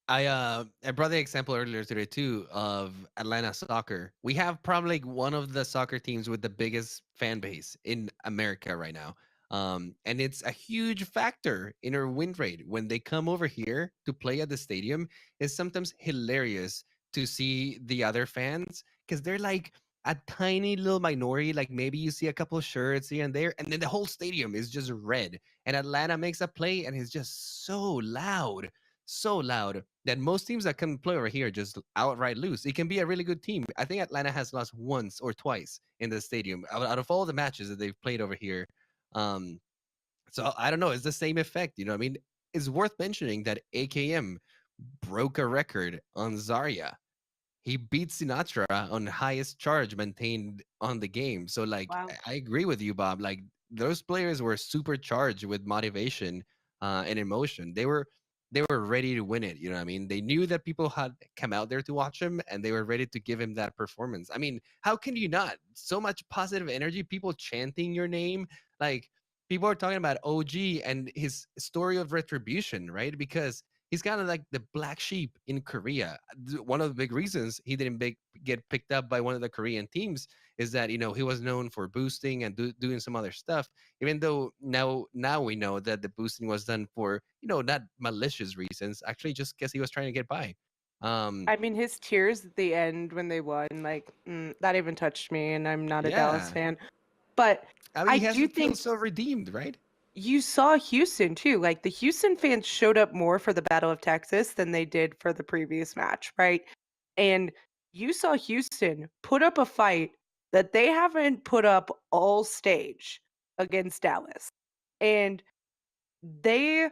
Speaker 3: I brought the example earlier today too of Atlanta soccer. We have probably one of the soccer teams with the biggest fan base in America right now. And it's a huge factor in our win rate. When they come over here to play at the stadium, it's sometimes hilarious to see the other fans because they're like a tiny little minority. Like maybe you see a couple of shirts here and there, and then the whole stadium is just red. And Atlanta makes a play and it's just so loud that most teams that can play over here just outright lose. It can be a really good team. I think Atlanta has lost once or twice in the stadium out of all the matches that they've played over here. Um, so I don't know. It's the same effect. You know what I mean? It's worth mentioning that AKM broke a record on Zarya. He beat Sinatra on highest charge maintained on the game. So like
Speaker 4: Wow.
Speaker 3: I agree with you, Bob. Like those players were supercharged with motivation and emotion. They were ready to win it. You know what I mean? They knew that people had come out there to watch him and they were ready to give him that performance. I mean, how can you not? So much positive energy, people chanting your name. Like people are talking about OG and his story of retribution, right? Because he's kind of like the black sheep in Korea. One of the big reasons he didn't get picked up by one of the Korean teams is that he was known for boosting and doing some other stuff. Even though now we know that the boosting was done for not malicious reasons, actually just because he was trying to get by.
Speaker 4: I mean, his tears at the end when they won, like, that even touched me, and I'm not a Dallas
Speaker 3: Yeah,
Speaker 4: fan. But
Speaker 3: I mean
Speaker 4: I
Speaker 3: he has
Speaker 4: do
Speaker 3: to feel
Speaker 4: think
Speaker 3: so redeemed, right?
Speaker 4: you saw Houston too. Like, the Houston fans showed up more for the Battle of Texas than they did for the previous match, right? And you saw Houston put up a fight that they haven't put up all stage against Dallas. And they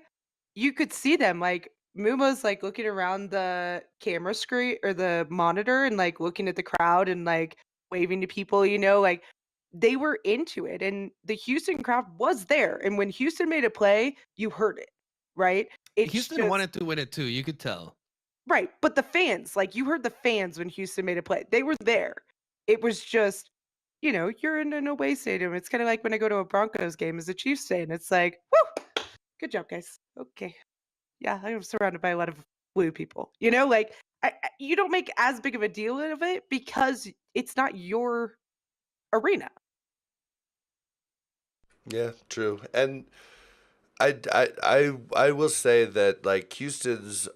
Speaker 4: you could see them, like, Muma's, like, looking around the camera screen or the monitor and, like, looking at the crowd and, like, waving to people, like, they were into it, and the Houston crowd was there, and when Houston made a play, you heard it, right? It's
Speaker 3: Houston
Speaker 4: just
Speaker 3: wanted to win it too. You could tell.
Speaker 4: right, but the fans, like, you heard the fans when Houston made a play. They were there. It was just, you're in an away stadium. It's kinda like when I go to a Broncos game as a Chiefs fan, it's like, "Woo! Good job, guys. Okay." Yeah, I'm surrounded by a lot of blue people. Like you don't make as big of a deal of it because it's not your arena.
Speaker 2: Yeah, true. And I will say that like Houston's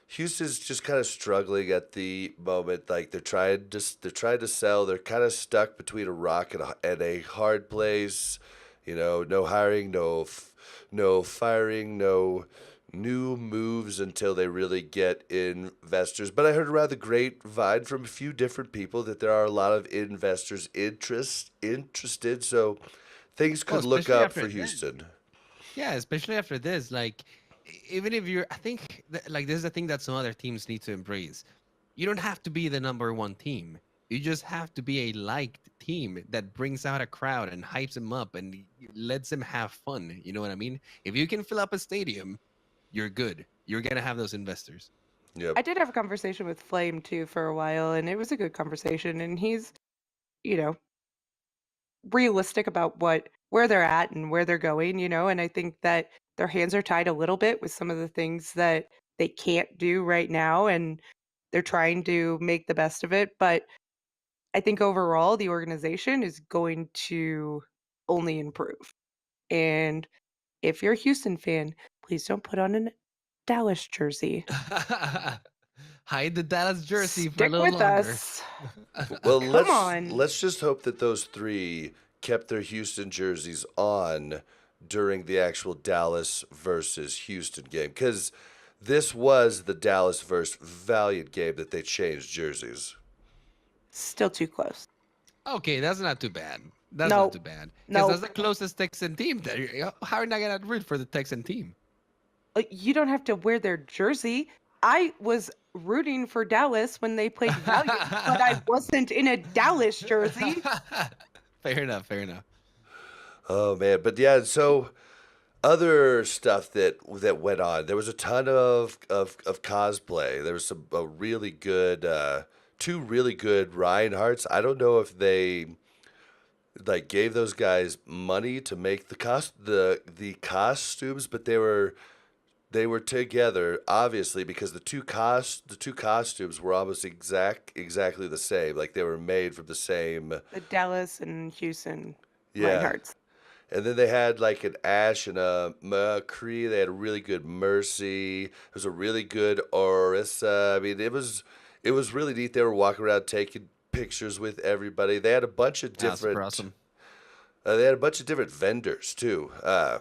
Speaker 2: just kind of struggling at the moment. Like they're trying to sell. They're kind of stuck between a rock and a hard place. No hiring, no firing, no new moves until they really get investors. But I heard around the grapevine from a few different people that there are a lot of investors interested. So things
Speaker 3: Well,
Speaker 2: could look
Speaker 3: especially
Speaker 2: up
Speaker 3: after
Speaker 2: for
Speaker 3: this.
Speaker 2: Houston.
Speaker 3: Yeah, especially after this, like even if I think like this is the thing that some other teams need to embrace. You don't have to be the number one team. You just have to be a liked team that brings out a crowd and hypes them up and lets them have fun. You know what I mean? If you can fill up a stadium, you're good. You're gonna have those investors.
Speaker 2: Yep.
Speaker 4: I did have a conversation with Flame too for a while, and it was a good conversation. And he's, you know, realistic about where they're at and where they're going. And I think that their hands are tied a little bit with some of the things that they can't do right now, and they're trying to make the best of it. But I think overall, the organization is going to only improve. And if you're a Houston fan, please don't put on a Dallas jersey.
Speaker 3: Hide the Dallas jersey for a
Speaker 4: Stick
Speaker 3: little
Speaker 4: with
Speaker 3: longer.
Speaker 4: us.
Speaker 2: Well,
Speaker 4: Come
Speaker 2: let's
Speaker 4: on.
Speaker 2: let's just hope that those three kept their Houston jerseys on during the actual Dallas versus Houston game, because this was the Dallas versus Valiant game that they changed jerseys.
Speaker 4: Still too close.
Speaker 3: Okay, that's not too bad. That's
Speaker 4: No.
Speaker 3: not too bad. Because
Speaker 4: No.
Speaker 3: that's the closest Texan team. How are you not gonna root for the Texan team?
Speaker 4: You don't have to wear their jersey. I was rooting for Dallas when they played Valiant, but I wasn't in a Dallas jersey.
Speaker 3: Fair enough. Fair enough.
Speaker 2: Oh man, but yeah, so other stuff that went on. There was a ton of cosplay. There was some really good two really good Reinhardts. I don't know if they like gave those guys money to make the costumes, but they were together obviously because the two costumes were almost exactly the same. Like they were made from the same.
Speaker 4: The Dallas and Houston
Speaker 2: Yeah.
Speaker 4: Reinhardts.
Speaker 2: And then they had like an Ash and a McCree. They had a really good Mercy. It was a really good Orisa. I mean, it was really neat. They were walking around taking pictures with everybody. They had a bunch of different.
Speaker 3: Super awesome.
Speaker 2: They had a bunch of different vendors too. They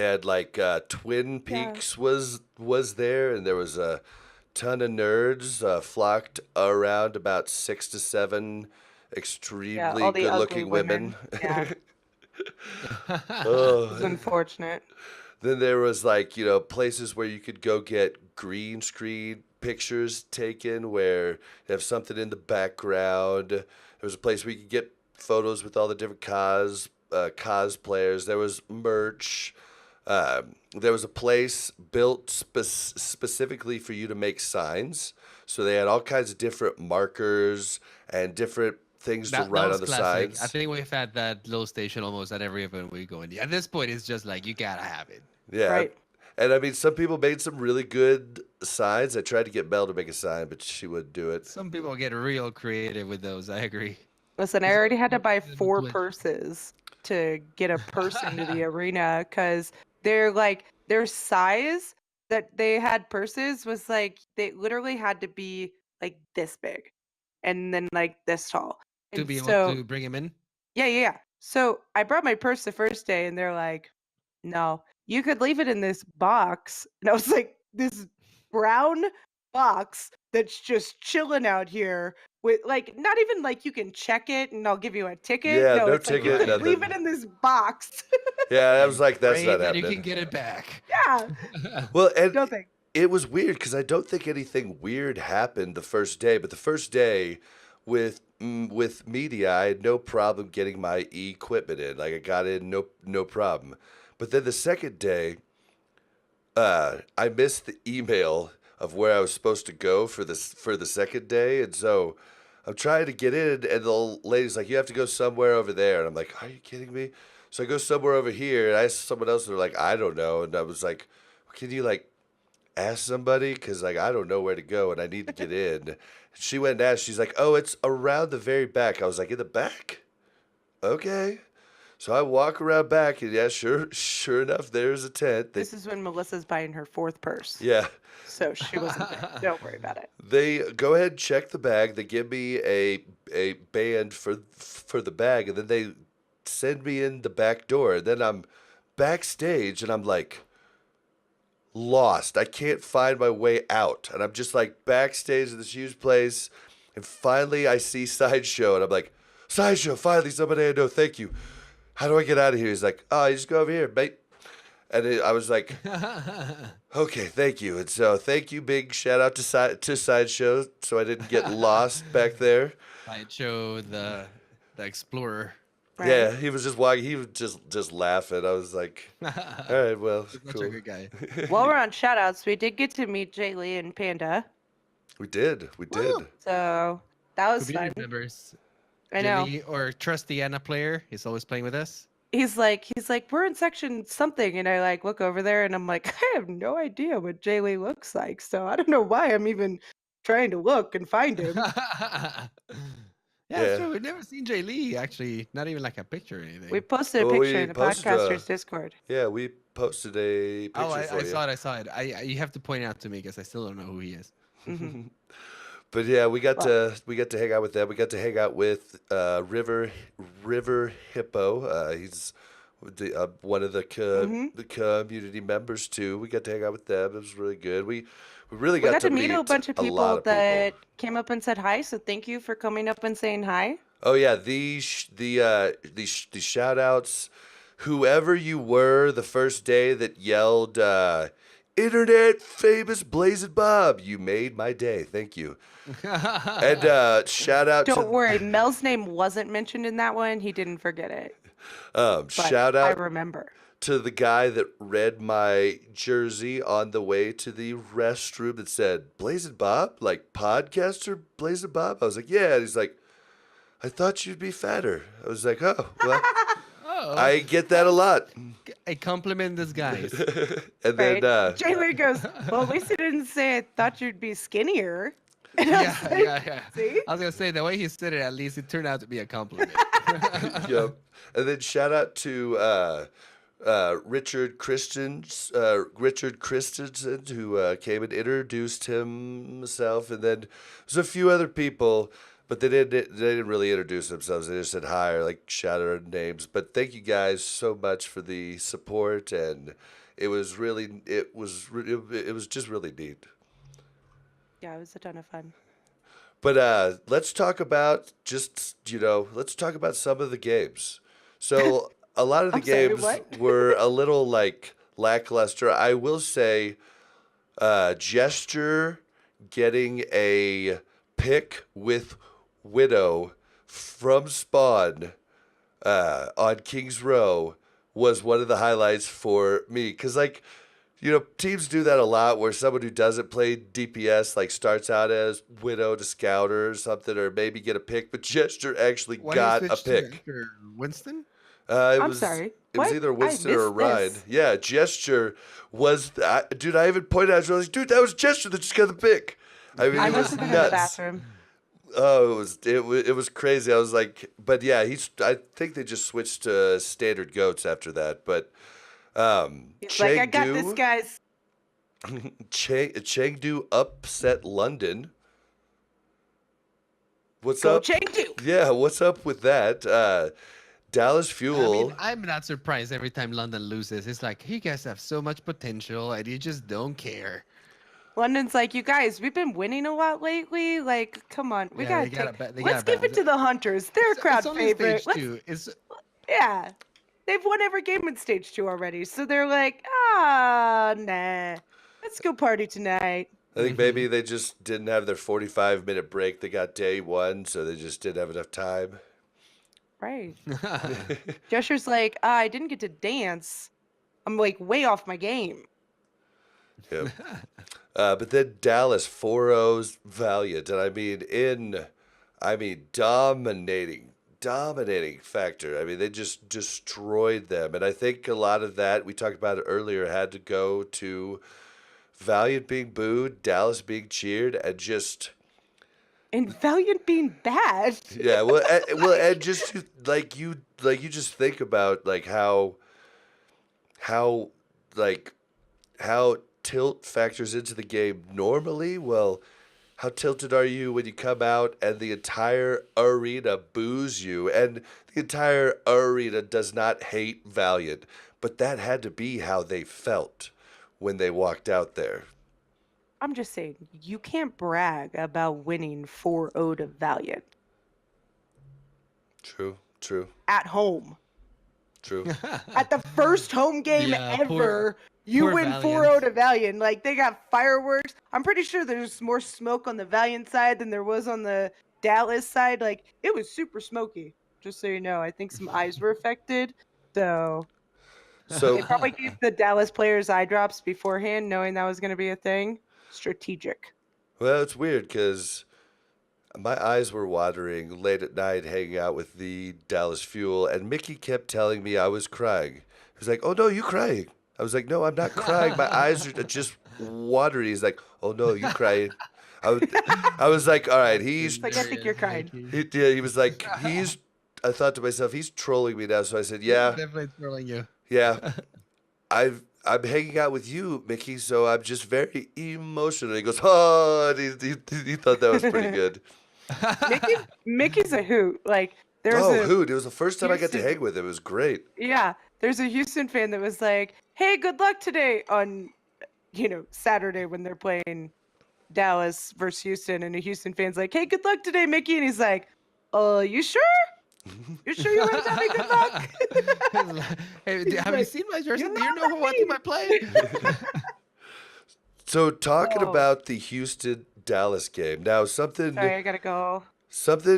Speaker 2: had like Twin Peaks was there, and there was a ton of nerds flocked around. About 6 to 7 extremely
Speaker 4: all the
Speaker 2: good
Speaker 4: ugly
Speaker 2: looking women.
Speaker 4: Yeah.
Speaker 2: Oh.
Speaker 4: It's unfortunate.
Speaker 2: Then there was like, places where you could go get green screen pictures taken where you have something in the background. There was a place where you could get photos with all the different cosplayers. There was merch. There was a place built specifically for you to make signs. So they had all kinds of different markers and different things to write
Speaker 3: was
Speaker 2: on the
Speaker 3: classic.
Speaker 2: sides.
Speaker 3: I think we've had that little station almost at every event we go in. At this point, it's just like you gotta have it.
Speaker 2: Yeah.
Speaker 4: Right.
Speaker 2: And I mean, some people made some really good signs. I tried to get Mel to make a sign, but she wouldn't do it.
Speaker 3: Some people get real creative with those. I agree.
Speaker 4: Listen, I already had to buy
Speaker 3: Little
Speaker 4: 4
Speaker 3: glitch.
Speaker 4: purses to get a purse into the arena because they're like their size that they had purses was like they literally had to be like this big and then like this tall.
Speaker 3: To
Speaker 4: And
Speaker 3: be able
Speaker 4: so
Speaker 3: to bring him in.
Speaker 4: yeah. So I brought my purse the first day and they're like, no, you could leave it in this box. And I was like, this brown box that's just chilling out here with like not even like you can check it and I'll give you a ticket.
Speaker 2: Yeah, no
Speaker 4: it's like you
Speaker 2: ticket,
Speaker 4: could leave it
Speaker 2: nothing.
Speaker 4: in this box.
Speaker 2: Yeah, I was like, that's
Speaker 3: Pray
Speaker 2: not
Speaker 3: that you
Speaker 2: happening.
Speaker 3: can get it back.
Speaker 4: Yeah.
Speaker 2: Well, and
Speaker 4: No thanks.
Speaker 2: it was weird because I don't think anything weird happened the first day, but the first day with media, I had no problem getting my equipment in. Like I got in, no problem. But then the second day, I missed the email of where I was supposed to go for the second day, and so I'm trying to get in, and the lady's like, "You have to go somewhere over there," and I'm like, "Are you kidding me?" So I go somewhere over here, and I asked someone else, and they're like, "I don't know," and I was like, "Can you like ask somebody? Because like I don't know where to go, and I need to get in." And she went and asked. She's like, "Oh, it's around the very back." I was like, "In the back?" Okay. So I walk around back, and yeah, sure enough, there's a tent.
Speaker 4: This is when Melissa's buying her 4th purse.
Speaker 2: Yeah.
Speaker 4: So she wasn't there. Don't worry about it.
Speaker 2: They go ahead and check the bag. They give me a band for the bag, and then they send me in the back door. And then I'm backstage, and I'm like lost. I can't find my way out, and I'm just like backstage in this huge place. And finally, I see Sideshow, and I'm like, Sideshow, finally somebody I know. Thank you. How do I get out of here? He's like, oh, you just go over here, mate. And I was like, okay, thank you. And so thank you, big shout out to Sideshow, so I didn't get lost back there.
Speaker 3: Sideshow, the explorer.
Speaker 4: Right?
Speaker 2: Yeah, he was just walking. He was just laughing. I was like, all right, well,
Speaker 3: Such a
Speaker 2: cool.
Speaker 3: good guy.
Speaker 4: While we're on shout outs, we did get to meet Jay Lee and Panda.
Speaker 2: We did.
Speaker 3: Woo!
Speaker 4: So that was fun.
Speaker 3: Community members.
Speaker 4: I know.
Speaker 3: Jilly, or trusty Anna player. He's always playing with us.
Speaker 4: He's like, we're in section something, and I like look over there, and I'm like, I have no idea what Jay Lee looks like, so I don't know why I'm even trying to look and find him.
Speaker 3: Yeah,
Speaker 2: Yeah.
Speaker 3: it's true. We've never seen Jay Lee actually. Not even like a picture or anything.
Speaker 4: We posted a
Speaker 2: Well,
Speaker 4: picture
Speaker 2: we
Speaker 4: in the
Speaker 2: posted
Speaker 4: podcasters Discord.
Speaker 2: Yeah, we posted a picture
Speaker 3: Oh, I
Speaker 2: for you.
Speaker 3: saw it. I saw it. You have to point it out to me because I still don't know who he is.
Speaker 4: Mhm.
Speaker 2: But yeah, we got to hang out with them. We got to hang out with River Hippo. He's one of the
Speaker 4: Mhm.
Speaker 2: the community members too. We got to hang out with them. It was really good. We really
Speaker 4: We
Speaker 2: got
Speaker 4: got
Speaker 2: to
Speaker 4: to meet a
Speaker 2: meet
Speaker 4: bunch of
Speaker 2: a lot
Speaker 4: people
Speaker 2: of people.
Speaker 4: that came up and said hi, so thank you for coming up and saying hi.
Speaker 2: Oh yeah, the shout outs. Whoever you were the first day that yelled internet famous Blazing Bob, you made my day. Thank you. And shout out
Speaker 4: Don't
Speaker 2: to
Speaker 4: worry, Mel's name wasn't mentioned in that one. He didn't forget it, but
Speaker 2: shout
Speaker 4: I
Speaker 2: out
Speaker 4: remember.
Speaker 2: to the guy that read my jersey on the way to the restroom that said Blazing Bob, like podcaster Blazing Bob. I was like, yeah. And he's like, I thought you'd be fatter. I was like, oh, well,
Speaker 3: Oh,
Speaker 2: I get that a lot.
Speaker 3: a compliment in disguise.
Speaker 2: And then,
Speaker 4: Right? Jay Lee goes, well, at least he didn't say, I thought you'd be skinnier. And I was like,
Speaker 3: Yeah.
Speaker 4: see?
Speaker 3: I was gonna say the way he said it, at least it turned out to be a compliment.
Speaker 2: yep. And then shout out to Richard Christensen, who came and introduced himself, and then there's a few other people, but they didn't really introduce themselves. They just said hi or like shouted our names. But thank you guys so much for the support, and it was just really neat.
Speaker 4: Yeah, it was a ton of fun.
Speaker 2: But let's talk about let's talk about some of the games. So a lot of the
Speaker 4: I'm sorry,
Speaker 2: games
Speaker 4: what?
Speaker 2: were a little like lackluster. I will say, Gesture getting a pick with Widow from Spawn on King's Row was one of the highlights for me. Because, like, teams do that a lot where someone who doesn't play DPS, like, starts out as Widow to Scouter or something, or maybe get a pick, but Gesture actually
Speaker 3: Why
Speaker 2: got
Speaker 3: you
Speaker 2: a
Speaker 3: switched to
Speaker 2: pick.
Speaker 3: after Winston?
Speaker 4: I'm sorry.
Speaker 2: It was
Speaker 4: What?
Speaker 2: either
Speaker 4: I
Speaker 2: Winston or
Speaker 4: missed
Speaker 2: Ryan.
Speaker 4: this.
Speaker 2: Yeah, Gesture was. Dude, I even pointed out, I was like, dude, that was Gesture that just got the pick. I mean,
Speaker 4: I
Speaker 2: it
Speaker 4: must
Speaker 2: was
Speaker 4: have been in the
Speaker 2: nuts.
Speaker 4: bathroom.
Speaker 2: Oh, it was crazy. I was like, but yeah, I think they just switched to standard goats after that. But
Speaker 4: He's like, I got this,
Speaker 2: Chengdu,
Speaker 4: guys.
Speaker 2: Chengdu upset London. What's
Speaker 4: Go
Speaker 2: up?
Speaker 4: Chengdu.
Speaker 2: Yeah, what's up with that? Dallas
Speaker 3: I
Speaker 2: Fuel.
Speaker 3: mean, I'm not surprised every time London loses. It's like, you guys have so much potential and you just don't care.
Speaker 4: London's like, you guys, we've been winning a lot lately. Like, come on, we
Speaker 3: Yeah,
Speaker 4: gotta
Speaker 3: they
Speaker 4: let's
Speaker 3: gotta
Speaker 4: give it to the Hunters. They're a crowd
Speaker 3: it's only
Speaker 4: favorite.
Speaker 3: stage 2.
Speaker 4: Yeah, they've won every game in stage 2 already, so they're like, nah, let's go party tonight.
Speaker 2: I think maybe they just didn't have their 45-minute break. They got day one, so they just didn't have enough time.
Speaker 4: Right. Gesture's like, I didn't get to dance. I'm like way off my game.
Speaker 2: Yep. But then Dallas 4-0's Valiant, and I mean dominating factor. I mean, they just destroyed them, and I think a lot of that we talked about it earlier had to go to Valiant being booed, Dallas being cheered, and just
Speaker 4: And Valiant being bad.
Speaker 2: yeah. And just like you just think about like how tilt factors into the game normally. Well, how tilted are you when you come out and the entire arena boos you, and the entire arena does not hate Valiant, but that had to be how they felt when they walked out there.
Speaker 4: I'm just saying, you can't brag about winning 4-0 to Valiant
Speaker 2: True.
Speaker 4: at home.
Speaker 2: True.
Speaker 4: At the first home game
Speaker 3: Yeah,
Speaker 4: ever, you
Speaker 3: poor
Speaker 4: win
Speaker 3: Valiant.
Speaker 4: 4-0 to Valiant. Like, they got fireworks. I'm pretty sure there's more smoke on the Valiant side than there was on the Dallas side. Like, it was super smoky, just so you know. I think some eyes were affected. So
Speaker 2: So
Speaker 4: they probably gave the Dallas players eye drops beforehand, knowing that was going to be a thing. Strategic.
Speaker 2: well, it's weird because my eyes were watering late at night hanging out with the Dallas Fuel, and Mickey kept telling me I was crying. He was like, oh, no, you crying. I was like, no, I'm not crying. My eyes are just watery. He's like, oh, no, you crying. I was like, all right,
Speaker 4: It's like, I think you're crying.
Speaker 2: he was like, I thought to myself, he's trolling me now. So I said, yeah,
Speaker 3: Definitely trolling you.
Speaker 2: yeah. I'm hanging out with you, Mickey, so I'm just very emotional. He goes, oh, and he thought that was pretty good.
Speaker 4: Mickey's a hoot. Like, There's
Speaker 2: Oh,
Speaker 4: a
Speaker 2: Hoot. It was the first time I got to
Speaker 4: Houston-
Speaker 2: hang with him. It was great.
Speaker 4: yeah, there's a Houston fan that was like, "Hey, good luck today" on Saturday when they're playing Dallas versus Houston, and a Houston fan's like, "Hey, good luck today, Mickey," and he's like, you sure? You sure you want to tell me good luck?"
Speaker 3: Hey,
Speaker 4: He's
Speaker 3: have you
Speaker 4: like,
Speaker 3: seen my jersey?
Speaker 4: "You
Speaker 3: Do you
Speaker 4: know
Speaker 3: know
Speaker 4: what
Speaker 3: what
Speaker 4: I
Speaker 3: team
Speaker 4: mean?"
Speaker 3: I play?
Speaker 2: So talking
Speaker 4: Oh.
Speaker 2: about the Houston Dallas game now, something
Speaker 4: Sorry, I gotta go.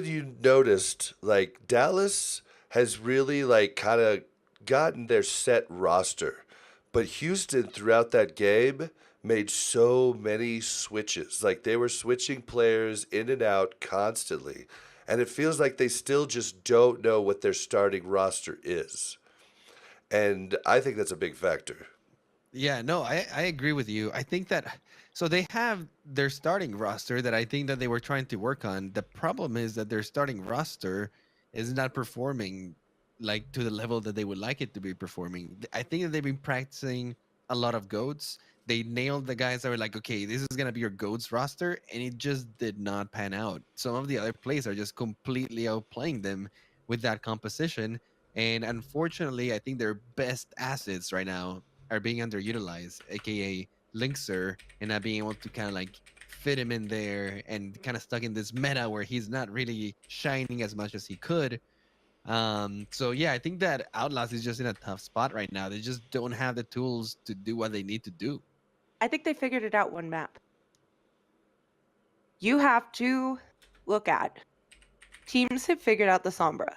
Speaker 2: you noticed, like Dallas has really like kind of gotten their set roster, but Houston throughout that game made so many switches. Like they were switching players in and out constantly, and it feels like they still just don't know what their starting roster is. And I think that's a big factor.
Speaker 3: Yeah, no, I agree with you. I think that so they have their starting roster that I think that they were trying to work on. The problem is that their starting roster is not performing like to the level that they would like it to be performing. I think that they've been practicing a lot of goats. They nailed the guys that were like, okay, this is gonna be your goats roster, and it just did not pan out. Some of the other players are just completely outplaying them with that composition. And unfortunately, I think their best assets right now are being underutilized, aka Linkser, and not being able to kind of like fit him in there and kind of stuck in this meta where he's not really shining as much as he could. So yeah, I think that Outlaws is just in a tough spot right now. They just don't have the tools to do what they need to do.
Speaker 4: I think they figured it out one map. You have to look at teams have figured out the Sombra,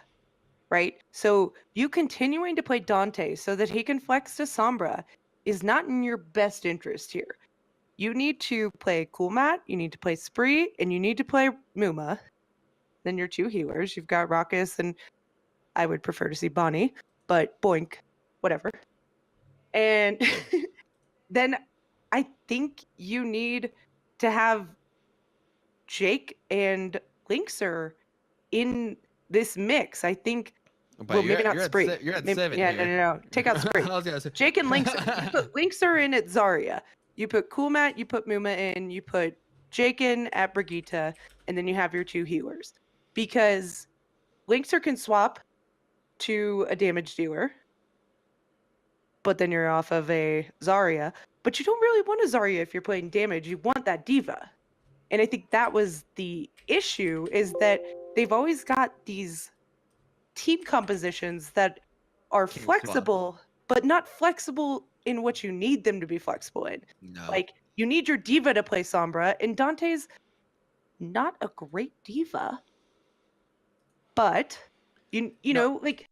Speaker 4: right? So you continuing to play Dante so that he can flex to Sombra is not in your best interest here. You need to play Cool Mat, you need to play Spree, and you need to play Muma. Then your two healers. You've got Raucus, and I would prefer to see Bonnie, but boink, whatever. And then I think you need to have Jake and Linkser in this mix. I think,
Speaker 3: But
Speaker 4: well, maybe not
Speaker 3: you're at
Speaker 4: Spree.
Speaker 3: you're at
Speaker 4: Maybe,
Speaker 3: 7
Speaker 4: yeah,
Speaker 3: here.
Speaker 4: no. Take out Spree.
Speaker 3: I was gonna say.
Speaker 4: Jake and Linkser. You put Linkser in at Zarya. You put Cool Mat, you put Muma in, you put Jake in at Brigitte, and then you have your two healers. Because Linkser can swap to a damage dealer, but then you're off of a Zarya. But you don't really want a Zarya if you're playing damage. You want that diva. And I think that was the issue, is that they've always got these team compositions that are
Speaker 3: Can't swap.
Speaker 4: flexible, but not flexible in what you need them to be flexible in.
Speaker 3: No.
Speaker 4: Like, you need your diva to play Sombra, and Dante's not a great diva. But you
Speaker 3: No,
Speaker 4: know, like,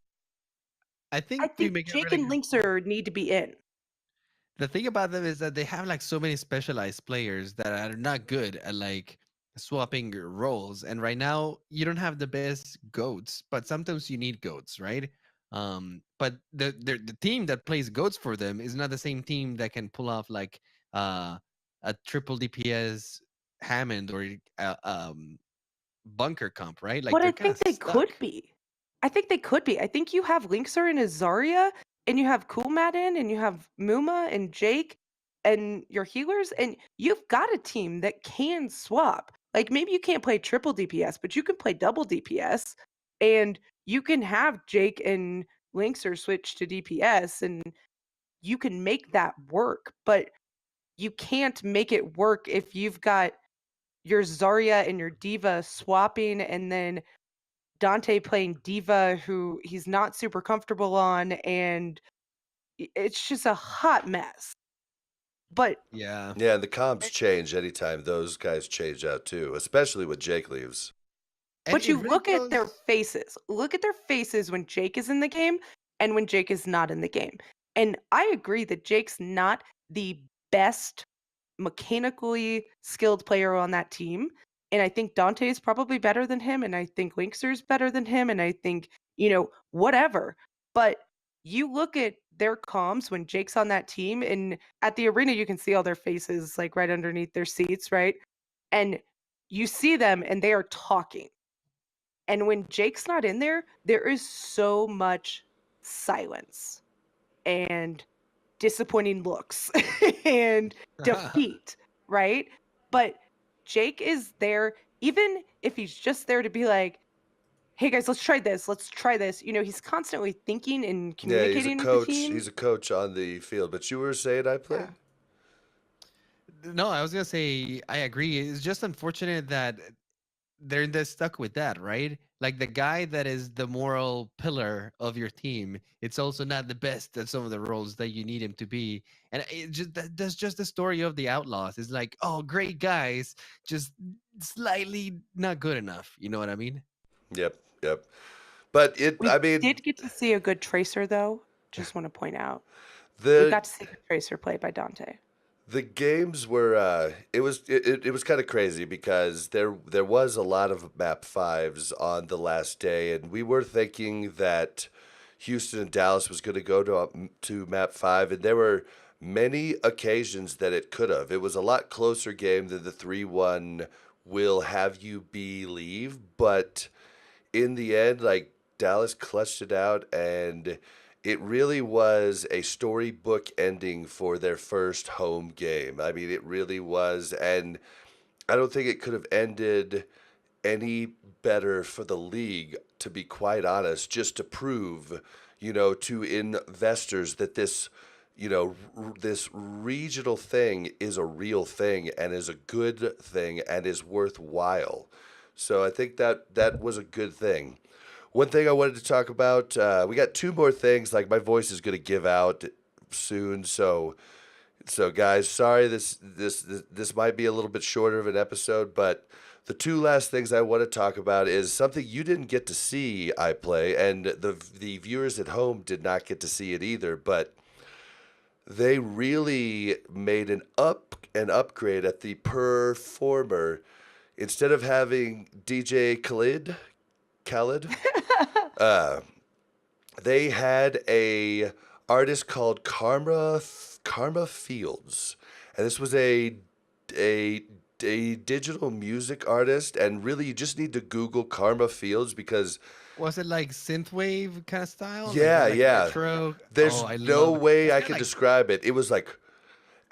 Speaker 3: I think
Speaker 4: I
Speaker 3: you
Speaker 4: think
Speaker 3: make a
Speaker 4: Jake
Speaker 3: really
Speaker 4: and
Speaker 3: good
Speaker 4: Linkser need to be in.
Speaker 3: the thing about them is that they have like so many specialized players that are not good at like swapping roles. And right now, you don't have the best goats, but sometimes you need goats, right? But the team that plays goats for them is not the same team that can pull off like a triple DPS Hammond or bunker comp, right? Like
Speaker 4: But I
Speaker 3: they're kind
Speaker 4: think
Speaker 3: of
Speaker 4: they
Speaker 3: stuck.
Speaker 4: could be. I think they could be. I think you have Linkser and Azaria, and you have Cool Mat in, and you have Muma and Jake, and your healers, and you've got a team that can swap. Like, maybe you can't play triple DPS, but you can play double DPS, and you can have Jake and Linkser switch to DPS, and you can make that work. But you can't make it work if you've got your Zarya and your Diva swapping, and then Dante playing Diva, who he's not super comfortable on, and it's just a hot mess. But
Speaker 3: Yeah.
Speaker 2: Yeah, and the comps change anytime those guys change out too, especially when Jake leaves.
Speaker 3: And
Speaker 4: but
Speaker 3: it
Speaker 4: you
Speaker 3: really
Speaker 4: look at their
Speaker 3: goes.
Speaker 4: faces. Look at their faces when Jake is in the game and when Jake is not in the game. And I agree that Jake's not the best mechanically skilled player on that team. And I think Dante is probably better than him. And I think Linkser's better than him. And I think, whatever. But you look at their comms when Jake's on that team, and at the arena, you can see all their faces like right underneath their seats, right? And you see them and they are talking. And when Jake's not in there, there is so much silence and disappointing looks and defeat, right? But Jake is there, even if he's just there to be like, hey guys, let's try this. Let's try this. You know, he's constantly thinking and
Speaker 2: Yeah, he's a
Speaker 4: communicating with the
Speaker 2: coach.
Speaker 4: team.
Speaker 2: He's a coach on the field. But you were saying I play?
Speaker 4: Yeah.
Speaker 3: No, I was gonna say I agree. It's just unfortunate that they're stuck with that, right? Like the guy that is the moral pillar of your team, it's also not the best at some of the roles that you need him to be. And it just that's just the story of the Outlaws. It's like, oh, great guys, just slightly not good enough. You know what I mean?
Speaker 2: Yep, yep. But
Speaker 4: We
Speaker 2: I mean,
Speaker 4: did get to see a good Tracer, though. Just want to point out. We
Speaker 2: the
Speaker 4: got to see the Tracer played by Dante.
Speaker 2: the games were it was kind of crazy because there was a lot of map fives on the last day, and we were thinking that Houston and Dallas was going to go to map five, and there were many occasions that it could have. It was a lot closer game than the 3-1 will have you believe, but in the end, like Dallas clutched it out, and it really was a storybook ending for their first home game. I mean, it really was, and I don't think it could have ended any better for the league, to be quite honest, just to prove, to investors that this, this regional thing is a real thing and is a good thing and is worthwhile. So I think that was a good thing. One thing I wanted to talk about, we got two more things. Like my voice is going to give out soon, so guys, sorry this might be a little bit shorter of an episode, but the two last things I want to talk about is something you didn't get to see I play, and the viewers at home did not get to see it either, but they really made an upgrade at the performer. Instead of having DJ Khaled, uh, they had a artist called Karma Fields, and this was a digital music artist. And really, you just need to Google Karma Fields because
Speaker 3: Was it like synthwave kind of style?
Speaker 2: yeah,
Speaker 3: Like
Speaker 2: yeah,
Speaker 3: retro?
Speaker 2: there's
Speaker 3: Oh, I
Speaker 2: no
Speaker 3: love it.
Speaker 2: way
Speaker 3: It's
Speaker 2: I
Speaker 3: kind of
Speaker 2: could
Speaker 3: like
Speaker 2: describe it. It was like,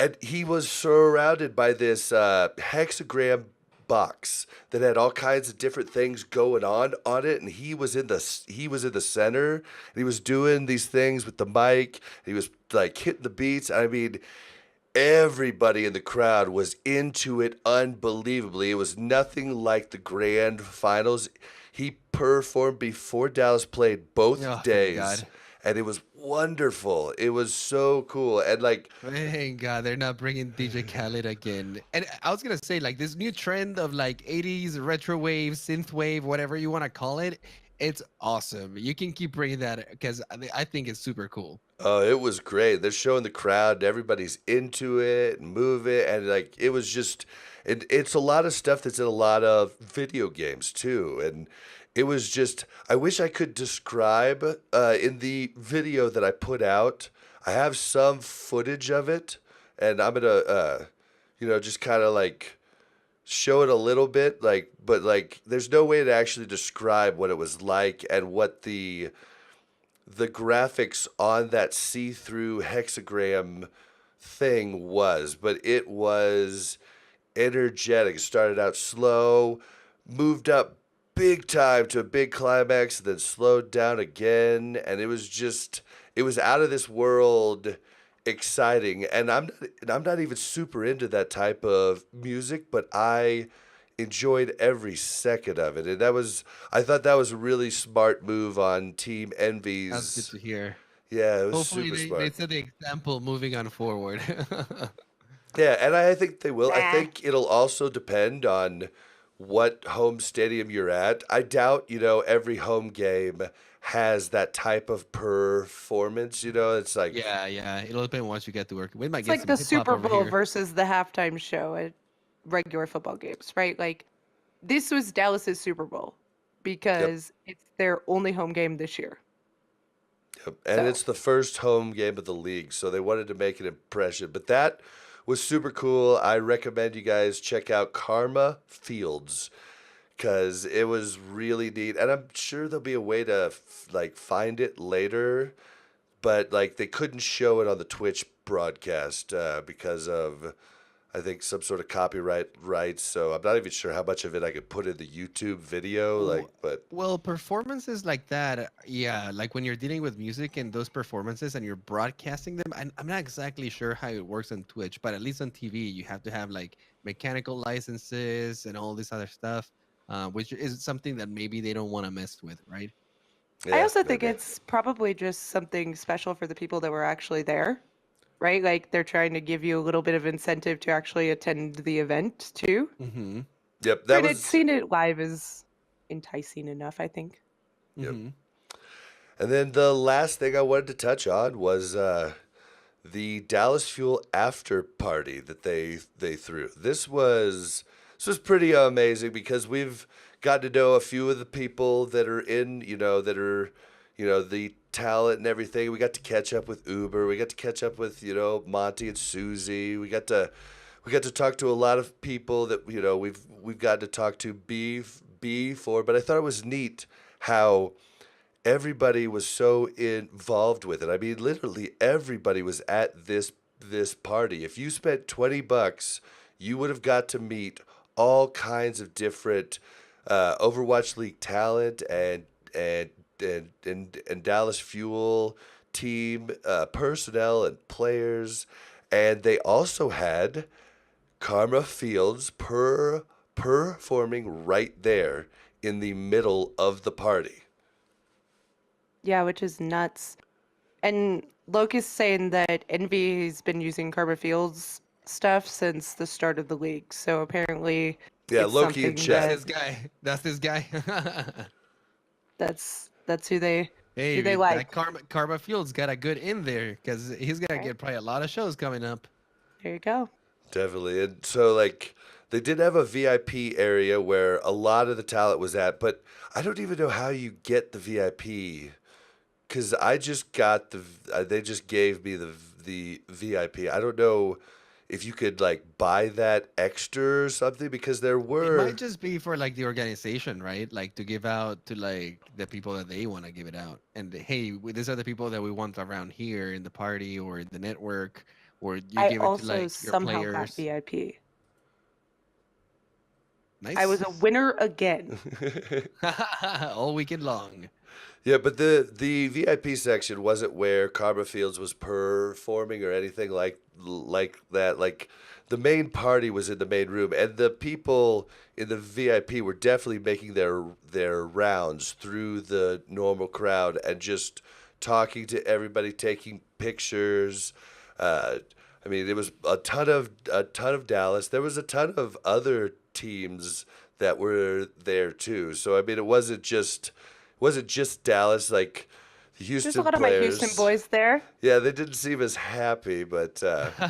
Speaker 2: and he was surrounded by this hexagram box that had all kinds of different things going on it, and he was in the center, and he was doing these things with the mic. He was like hitting the beats. I mean, everybody in the crowd was into it unbelievably. It was nothing like the grand finals. He performed before Dallas played both
Speaker 3: oh, thank
Speaker 2: days,
Speaker 3: God.
Speaker 2: and it was wonderful. It was so cool. And like,
Speaker 3: Thank God they're not bringing DJ Khaled again. And I was gonna say, like, this new trend of like 80s retro wave, synth wave, whatever you want to call it, it's awesome. You can keep bringing that because I think it's super cool.
Speaker 2: oh, it was great. They're showing the crowd, and everybody's into it and move it, and like it was just, it's a lot of stuff that's in a lot of video games too, and it was just. I wish I could describe in the video that I put out. I have some footage of it, and I'm gonna, just kind of like show it a little bit, like, but like, there's no way to actually describe what it was like and what the graphics on that see-through hexagram thing was, but it was energetic. It started out slow, moved up big time to a big climax, then slowed down again, and it was out of this world exciting. And I'm not even super into that type of music, but I enjoyed every second of it. And I thought that was a really smart move on Team
Speaker 3: That's good
Speaker 2: Envy's.
Speaker 3: to hear.
Speaker 2: Yeah, it was
Speaker 3: Hopefully
Speaker 2: super
Speaker 3: they
Speaker 2: smart.
Speaker 3: set the example moving on forward.
Speaker 2: Yeah, and I think they will. I
Speaker 4: Nah.
Speaker 2: think it'll also depend on what home stadium you're at. I doubt, every home game has that type of performance. It's like,
Speaker 3: Yeah. It'll depend once you get to work. We might
Speaker 4: It's
Speaker 3: get
Speaker 4: like
Speaker 3: some
Speaker 4: the
Speaker 3: hip hop
Speaker 4: Super
Speaker 3: over
Speaker 4: Bowl
Speaker 3: here.
Speaker 4: versus the halftime show at regular football games, right? Like, this was Dallas's Super Bowl because it's their only home game this year.
Speaker 2: and
Speaker 4: So,
Speaker 2: it's the first home game of the league, so they wanted to make an impression. But that was super cool. I recommend you guys check out Karma Fields because it was really neat, and I'm sure there'll be a way to like find it later, but like they couldn't show it on the Twitch broadcast because of I think some sort of copyright rights. So I'm not even sure how much of it I could put in the YouTube video. Like, but
Speaker 3: Well, performances like that, yeah, like when you're dealing with music and those performances and you're broadcasting them, I'm not exactly sure how it works on Twitch, but at least on TV, you have to have like mechanical licenses and all this other stuff, which is something that maybe they don't want to mess with, right?
Speaker 4: I
Speaker 2: yeah,
Speaker 4: also think
Speaker 2: maybe.
Speaker 4: it's probably just something special for the people that were actually there, right? Like they're trying to give you a little bit of incentive to actually attend the event too.
Speaker 3: Mm-hmm.
Speaker 2: Yep, that
Speaker 4: Granted,
Speaker 2: was.
Speaker 4: seeing it live is enticing enough, I think.
Speaker 2: Yep.
Speaker 3: Mm-hmm.
Speaker 2: And then the last thing I wanted to touch on was the Dallas Fuel after party that they threw. This was pretty amazing because we've got to know a few of the people that are in, the talent and everything. We got to catch up with Uber. We got to catch up with, Monty and Susie. We got to talk to a lot of people that we've got to talk to before. But I thought it was neat how everybody was so involved with it. I mean, literally everybody was at this party. If you spent $20, you would have got to meet all kinds of different Overwatch League talent and Dallas Fuel team personnel and players, and they also had Karma Fields performing right there in the middle of the party.
Speaker 4: Yeah, which is nuts. And Locust saying that Envy's been using Karma Fields stuff since the start of the league. So apparently
Speaker 2: Yeah,
Speaker 4: it's
Speaker 2: Loki in
Speaker 4: something
Speaker 2: chat.
Speaker 3: That's this guy. That's this guy.
Speaker 4: that's who they
Speaker 3: Hey,
Speaker 4: like.
Speaker 3: that Karma Fields got a good in there because he's gonna
Speaker 4: Right?
Speaker 3: get probably a lot of shows coming up.
Speaker 4: There you go.
Speaker 2: Definitely. And so, like, they did have a VIP area where a lot of the talent was at, but I don't even know how you get the VIP because I just got they just gave me the VIP. I don't know if you could, like, buy that extra or something because there
Speaker 3: It
Speaker 2: were.
Speaker 3: might just be for like the organization, right? Like to give out to like the people that they want to give it out. And hey, these are the people that we want around here in the party or in the network, or you
Speaker 4: I
Speaker 3: give it to
Speaker 4: also
Speaker 3: like your
Speaker 4: somehow got
Speaker 3: players.
Speaker 4: VIP. I was
Speaker 3: Nice.
Speaker 4: a winner again.
Speaker 3: All weekend long.
Speaker 2: Yeah, but the VIP section wasn't where Karma Fields was performing or anything like that. Like the main party was in the main room, and the people in the VIP were definitely making their rounds through the normal crowd and just talking to everybody, taking pictures. I mean, it was a ton of Dallas. There was a ton of other teams that were there too. So I mean, it wasn't just Dallas. Like the
Speaker 4: There's a
Speaker 2: Houston
Speaker 4: lot of my Houston
Speaker 2: players.
Speaker 4: boys there.
Speaker 2: Yeah, they didn't seem as happy, but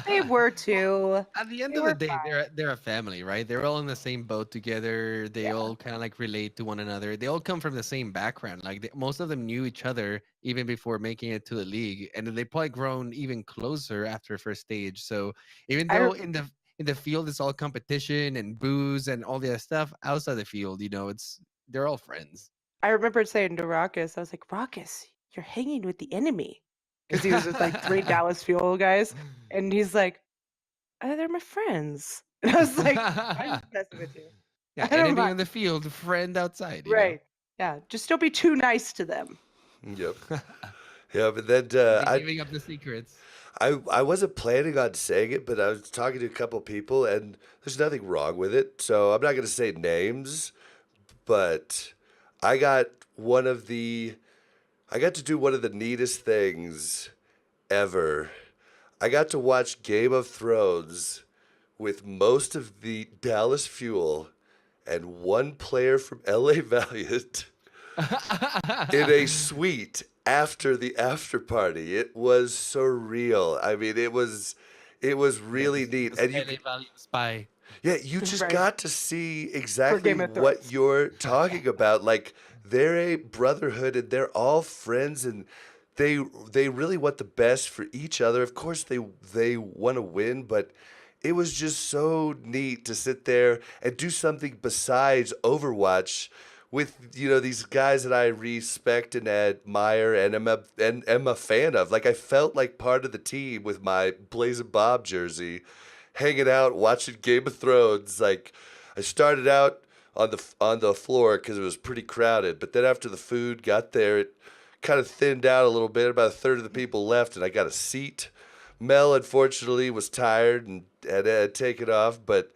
Speaker 4: They were too.
Speaker 3: At the end
Speaker 4: They
Speaker 3: of the
Speaker 4: were
Speaker 3: day,
Speaker 4: fine.
Speaker 3: they're a family, right? They're all in the same boat together. They
Speaker 4: Yeah.
Speaker 3: all kind of like relate to one another. They all come from the same background. Like most of them knew each other even before making it to the league, and they probably grown even closer after first stage. So even
Speaker 4: I
Speaker 3: though in the field it's all competition and booze and all the other stuff, outside the field, they're all friends.
Speaker 4: I remember saying to Raucus, I was like, Raucus, you're hanging with the enemy. Because he was with like 3 Dallas Fuel guys. And he's like, they're my friends. And I was like, I'm just messing with you.
Speaker 3: Yeah,
Speaker 4: I don't
Speaker 3: enemy
Speaker 4: mind.
Speaker 3: on the field, friend outside.
Speaker 4: Right. Yeah. Just don't be too nice to them.
Speaker 2: yep, yeah. But then
Speaker 3: Be
Speaker 2: I
Speaker 3: giving up the secrets.
Speaker 2: I wasn't planning on saying it, but I was talking to a couple people, and there's nothing wrong with it. So I'm not gonna say names, but I got I got to do one of the neatest things ever. I got to watch Game of Thrones with most of the Dallas Fuel and one player from LA Valiant in a suite after the after party. It was surreal. I mean, it was really neat. And
Speaker 3: LA Value Spy.
Speaker 2: yeah, you just
Speaker 4: Right.
Speaker 2: got to see exactly
Speaker 4: Game of
Speaker 2: what
Speaker 4: Thrones.
Speaker 2: you're talking about. Like they're a brotherhood and they're all friends and they really want the best for each other. Of course they want to win, but it was just so neat to sit there and do something besides Overwatch with these guys that I respect and admire and am a fan of. Like I felt like part of the team with my Blaze and Bob jersey, hanging out, watching Game of Thrones. Like, I started out on the floor because it was pretty crowded, but then after the food got there, it kind of thinned out a little bit. About a third of the people left, and I got a seat. Mel, unfortunately, was tired and had taken off, but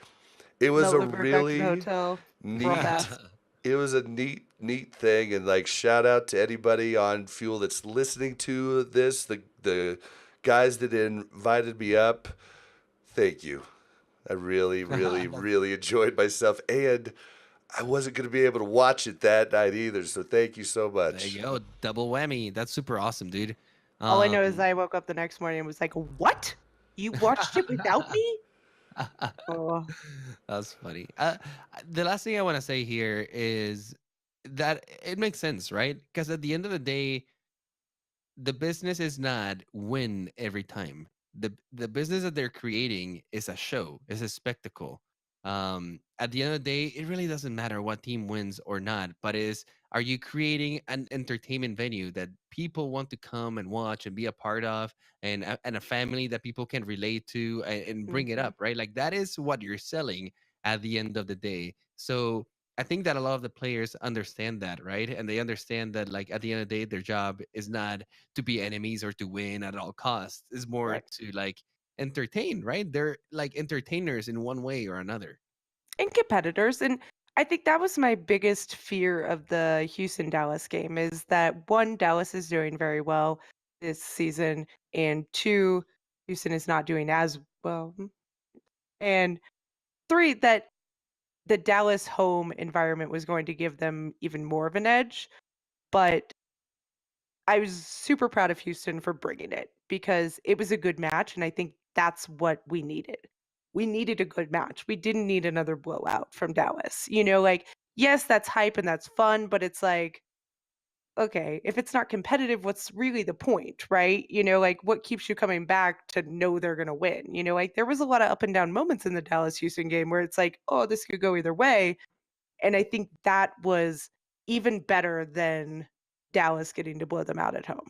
Speaker 2: it was a
Speaker 4: Melted back to the
Speaker 2: really
Speaker 4: hotel real
Speaker 2: neat.
Speaker 4: fast.
Speaker 2: It was a neat thing, and like shout out to anybody on Fuel that's listening to this. The guys that invited me up, thank you. I really, really, really enjoyed myself, and I wasn't going to be able to watch it that night either. So thank you so
Speaker 3: There
Speaker 2: much.
Speaker 3: you go. Double whammy. That's super awesome, dude.
Speaker 4: All I know is
Speaker 3: Um,
Speaker 4: I woke up the next morning and was like, "What? You watched it without me?" Oh,
Speaker 3: That's funny. The last thing I want to say here is that it makes sense, right? Because at the end of the day, the business is not win every time. The business that they're creating is a show, is a spectacle. At the end of the day, it really doesn't matter what team wins or not, but is are you creating an entertainment venue that people want to come and watch and be a part of, and a family that people can relate to and bring it
Speaker 4: mhm.
Speaker 3: up, right? Like that is what you're selling at the end of the day. So I think that a lot of the players understand that, right? And they understand that, like, at the end of the day, their job is not to be enemies or to win at all costs. It's more
Speaker 4: Right.
Speaker 3: to like entertain, right? They're like entertainers in one way or another.
Speaker 4: And competitors. And I think that was my biggest fear of the Houston Dallas game is that one, Dallas is doing very well this season, and two, Houston is not doing as well. And three, that the Dallas home environment was going to give them even more of an edge. But I was super proud of Houston for bringing it because it was a good match, and I think that's what we needed. We needed a good match. We didn't need another blowout from Dallas. Like, yes, that's hype and that's fun, but it's like, okay, if it's not competitive, what's really the point, right? Like what keeps you coming back to know they're going to win? Like there was a lot of up and down moments in the Dallas Houston game where it's like, oh, this could go either way. And I think that was even better than Dallas getting to blow them out at home.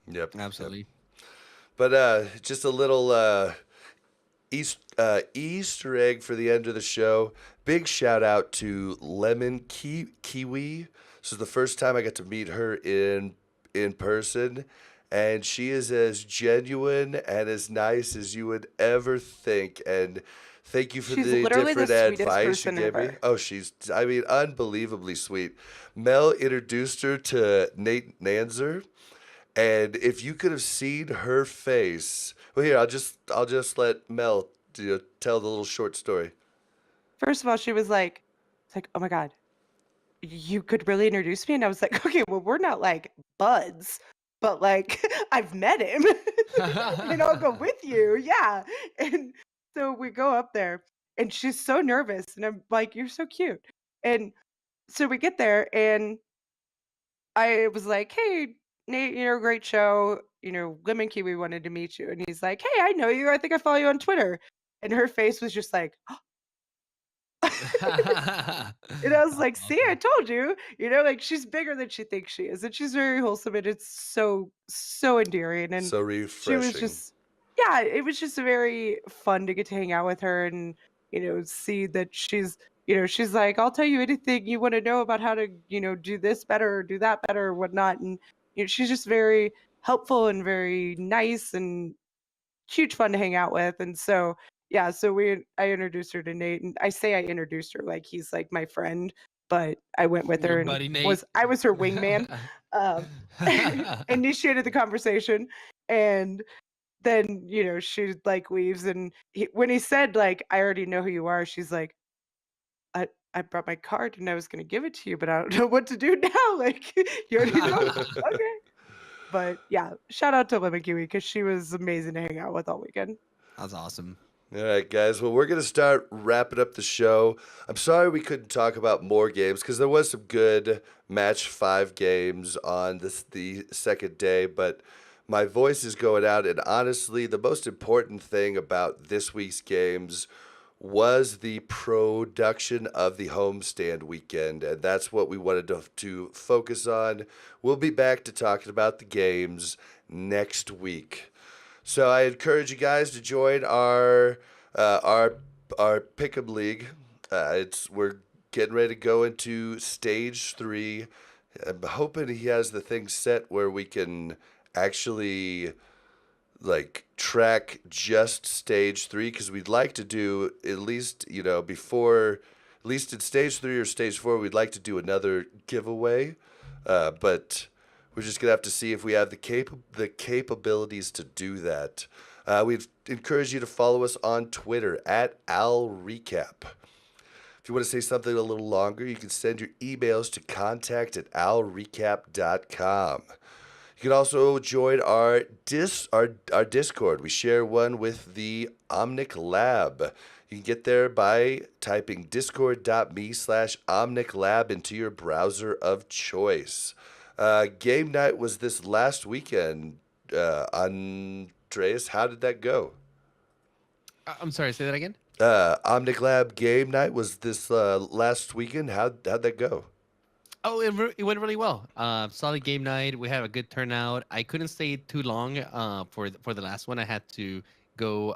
Speaker 2: Yep. Yep.
Speaker 3: Absolutely.
Speaker 2: But just a little Easter egg for the end of the show. Big shout out to Kiwi. This is the first time I got to meet her in person, and she is as genuine and as nice as you would ever think. And thank you for
Speaker 4: She's
Speaker 2: the
Speaker 4: literally the
Speaker 2: different
Speaker 4: sweetest
Speaker 2: advice you
Speaker 4: person
Speaker 2: gave me.
Speaker 4: ever.
Speaker 2: Oh, I mean, unbelievably sweet. Mel introduced her to Nate Nanzer, and if you could have seen her face, well, here I'll just let Mel tell the little short story.
Speaker 4: First of all, she was like, it's like, oh my God, you could really introduce me? And I was like, okay, well, we're not like buds, but like I've met him and I'll go with you. Yeah. And so we go up there and she's so nervous. And I'm like, you're so cute. And so we get there and I was like, hey, Nate, great show. Lemon Kiwi wanted to meet you. And he's like, hey, I know you. I think I follow you on Twitter. And her face was just like, and I was
Speaker 3: That's
Speaker 4: like, see, I
Speaker 3: awesome.
Speaker 4: told you, like she's bigger than she thinks she is. And she's very wholesome and it's so, so endearing. And
Speaker 2: So
Speaker 4: she was
Speaker 2: refreshing.
Speaker 4: just, yeah, it was just very fun to get to hang out with her and, see that she's like, I'll tell you anything you want to know about how to, do this better or do that better or whatnot. And, she's just very helpful and very nice and huge fun to hang out with. And so yeah, so I introduced her to Nate, and I say I introduced her like he's like my friend, but I went with
Speaker 3: Your
Speaker 4: her and
Speaker 3: buddy Nate.
Speaker 4: I was her wingman. Um, initiated the conversation, and then she like leaves, and when he said like I already know who you are, she's like I brought my card and I was gonna give it to you, but I don't know what to do now. Like you already know. Okay. But yeah, shout out to Lemon Kiwi because she was amazing to hang out with all weekend.
Speaker 3: That's awesome.
Speaker 2: All right, guys. Well, we're going to start wrapping up the show. I'm sorry we couldn't talk about more games because there was some good match 5 games on the second day, but my voice is going out. And honestly, the most important thing about this week's games was the production of the homestand weekend, and that's what we wanted to focus on. We'll be back to talking about the games next week. So I encourage you guys to join our Our Pick'em League. We're getting ready to go into stage 3. I'm hoping he has the thing set where we can actually like track just stage 3, because we'd like to do at least before, at least in stage 3 or stage 4, we'd like to do another giveaway, but we're just gonna have to see if we have the capabilities to do that. We'd encourage you to follow us on Twitter at AlRecap. If you want to say something a little longer, you can send your emails to contact@alrecap.com. You can also join our Discord. We share one with the Omnic Lab. You can get there by typing discord.me/OmnicLab into your browser of choice. Game night was this last weekend. Andreas, how did that go?
Speaker 3: I'm sorry, say that again.
Speaker 2: Omnic Lab game night was this last weekend. How'd that go?
Speaker 3: Oh, it went really well. Solid game night. We had a good turnout. I couldn't stay too long for the last one. I had to go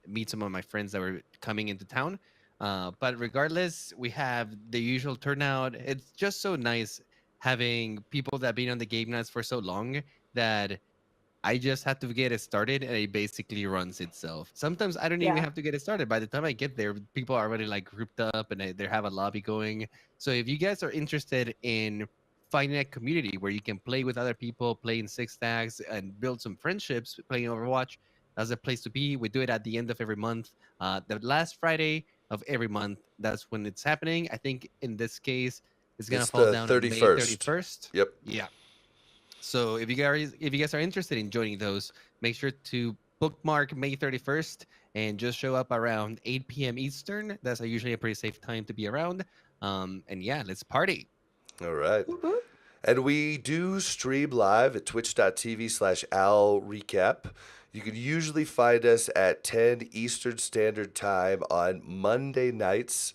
Speaker 3: meet some of my friends that were coming into town. But regardless, we have the usual turnout. It's just so nice having people that have been on the game nights for so long that I just have to get it started and it basically runs itself. Sometimes I don't even
Speaker 4: Yeah.
Speaker 3: have to get it started. By the time I get there, people are already like grouped up and they have a lobby going. So if you guys are interested in finding a community where you can play with other people, play in six stacks, and build some friendships playing Overwatch, that's a place to be. We do it at the end of every month. The last Friday of every month, that's when it's happening. I think in this case, it's gonna
Speaker 2: It's
Speaker 3: fall
Speaker 2: the
Speaker 3: down on May
Speaker 2: 31st.
Speaker 3: 31st.
Speaker 2: Yep.
Speaker 3: Yeah. So if you guys are interested in joining those, make sure to bookmark May 31st and just show up around 8 p.m. Eastern. That's usually a pretty safe time to be around. And yeah, let's party.
Speaker 2: All right.
Speaker 4: Woo-hoo.
Speaker 2: And we do stream live at twitch.tv/AlRecap. You can usually find us at 10 Eastern Standard Time on Monday nights.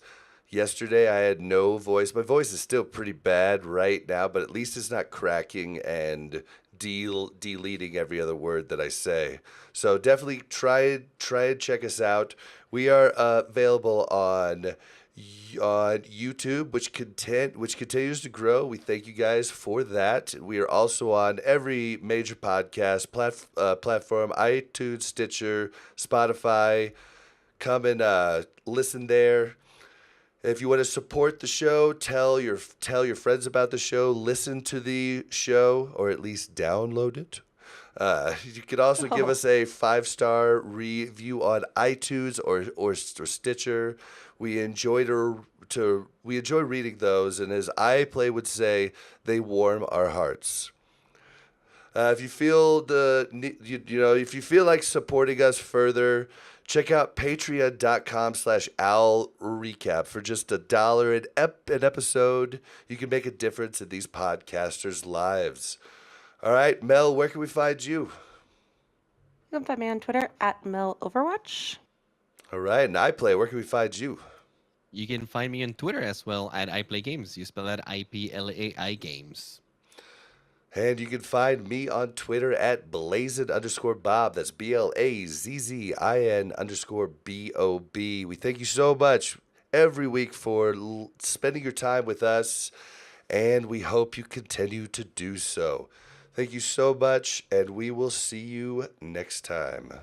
Speaker 2: Yesterday I had no voice. My voice is still pretty bad right now, but at least it's not cracking and deleting every other word that I say. So definitely try and check us out. We are available on YouTube, which continues to grow. We thank you guys for that. We are also on every major podcast platform: iTunes, Stitcher, Spotify. Come and listen there. If you want to support the show, tell your friends about the show. Listen to the show, or at least download it. You can also give us a 5-star review on iTunes or Stitcher. We enjoy reading those, and as I Play would say, they warm our hearts. If you feel if you feel like supporting us further, check out patreon.com/AlRecap. For just $1 an episode, you can make a difference in these podcasters' lives. All right, Mel, where can we find you?
Speaker 4: You can find me on Twitter at MelOverwatch.
Speaker 2: All right, and I Play, where can we find you?
Speaker 3: You can find me on Twitter as well at iPlayGames. You spell that IPLAI Games.
Speaker 2: And you can find me on Twitter at Blazin_Bob. That's BLAZZIN_BOB. We thank you so much every week for spending your time with us, and we hope you continue to do so. Thank you so much, and we will see you next time.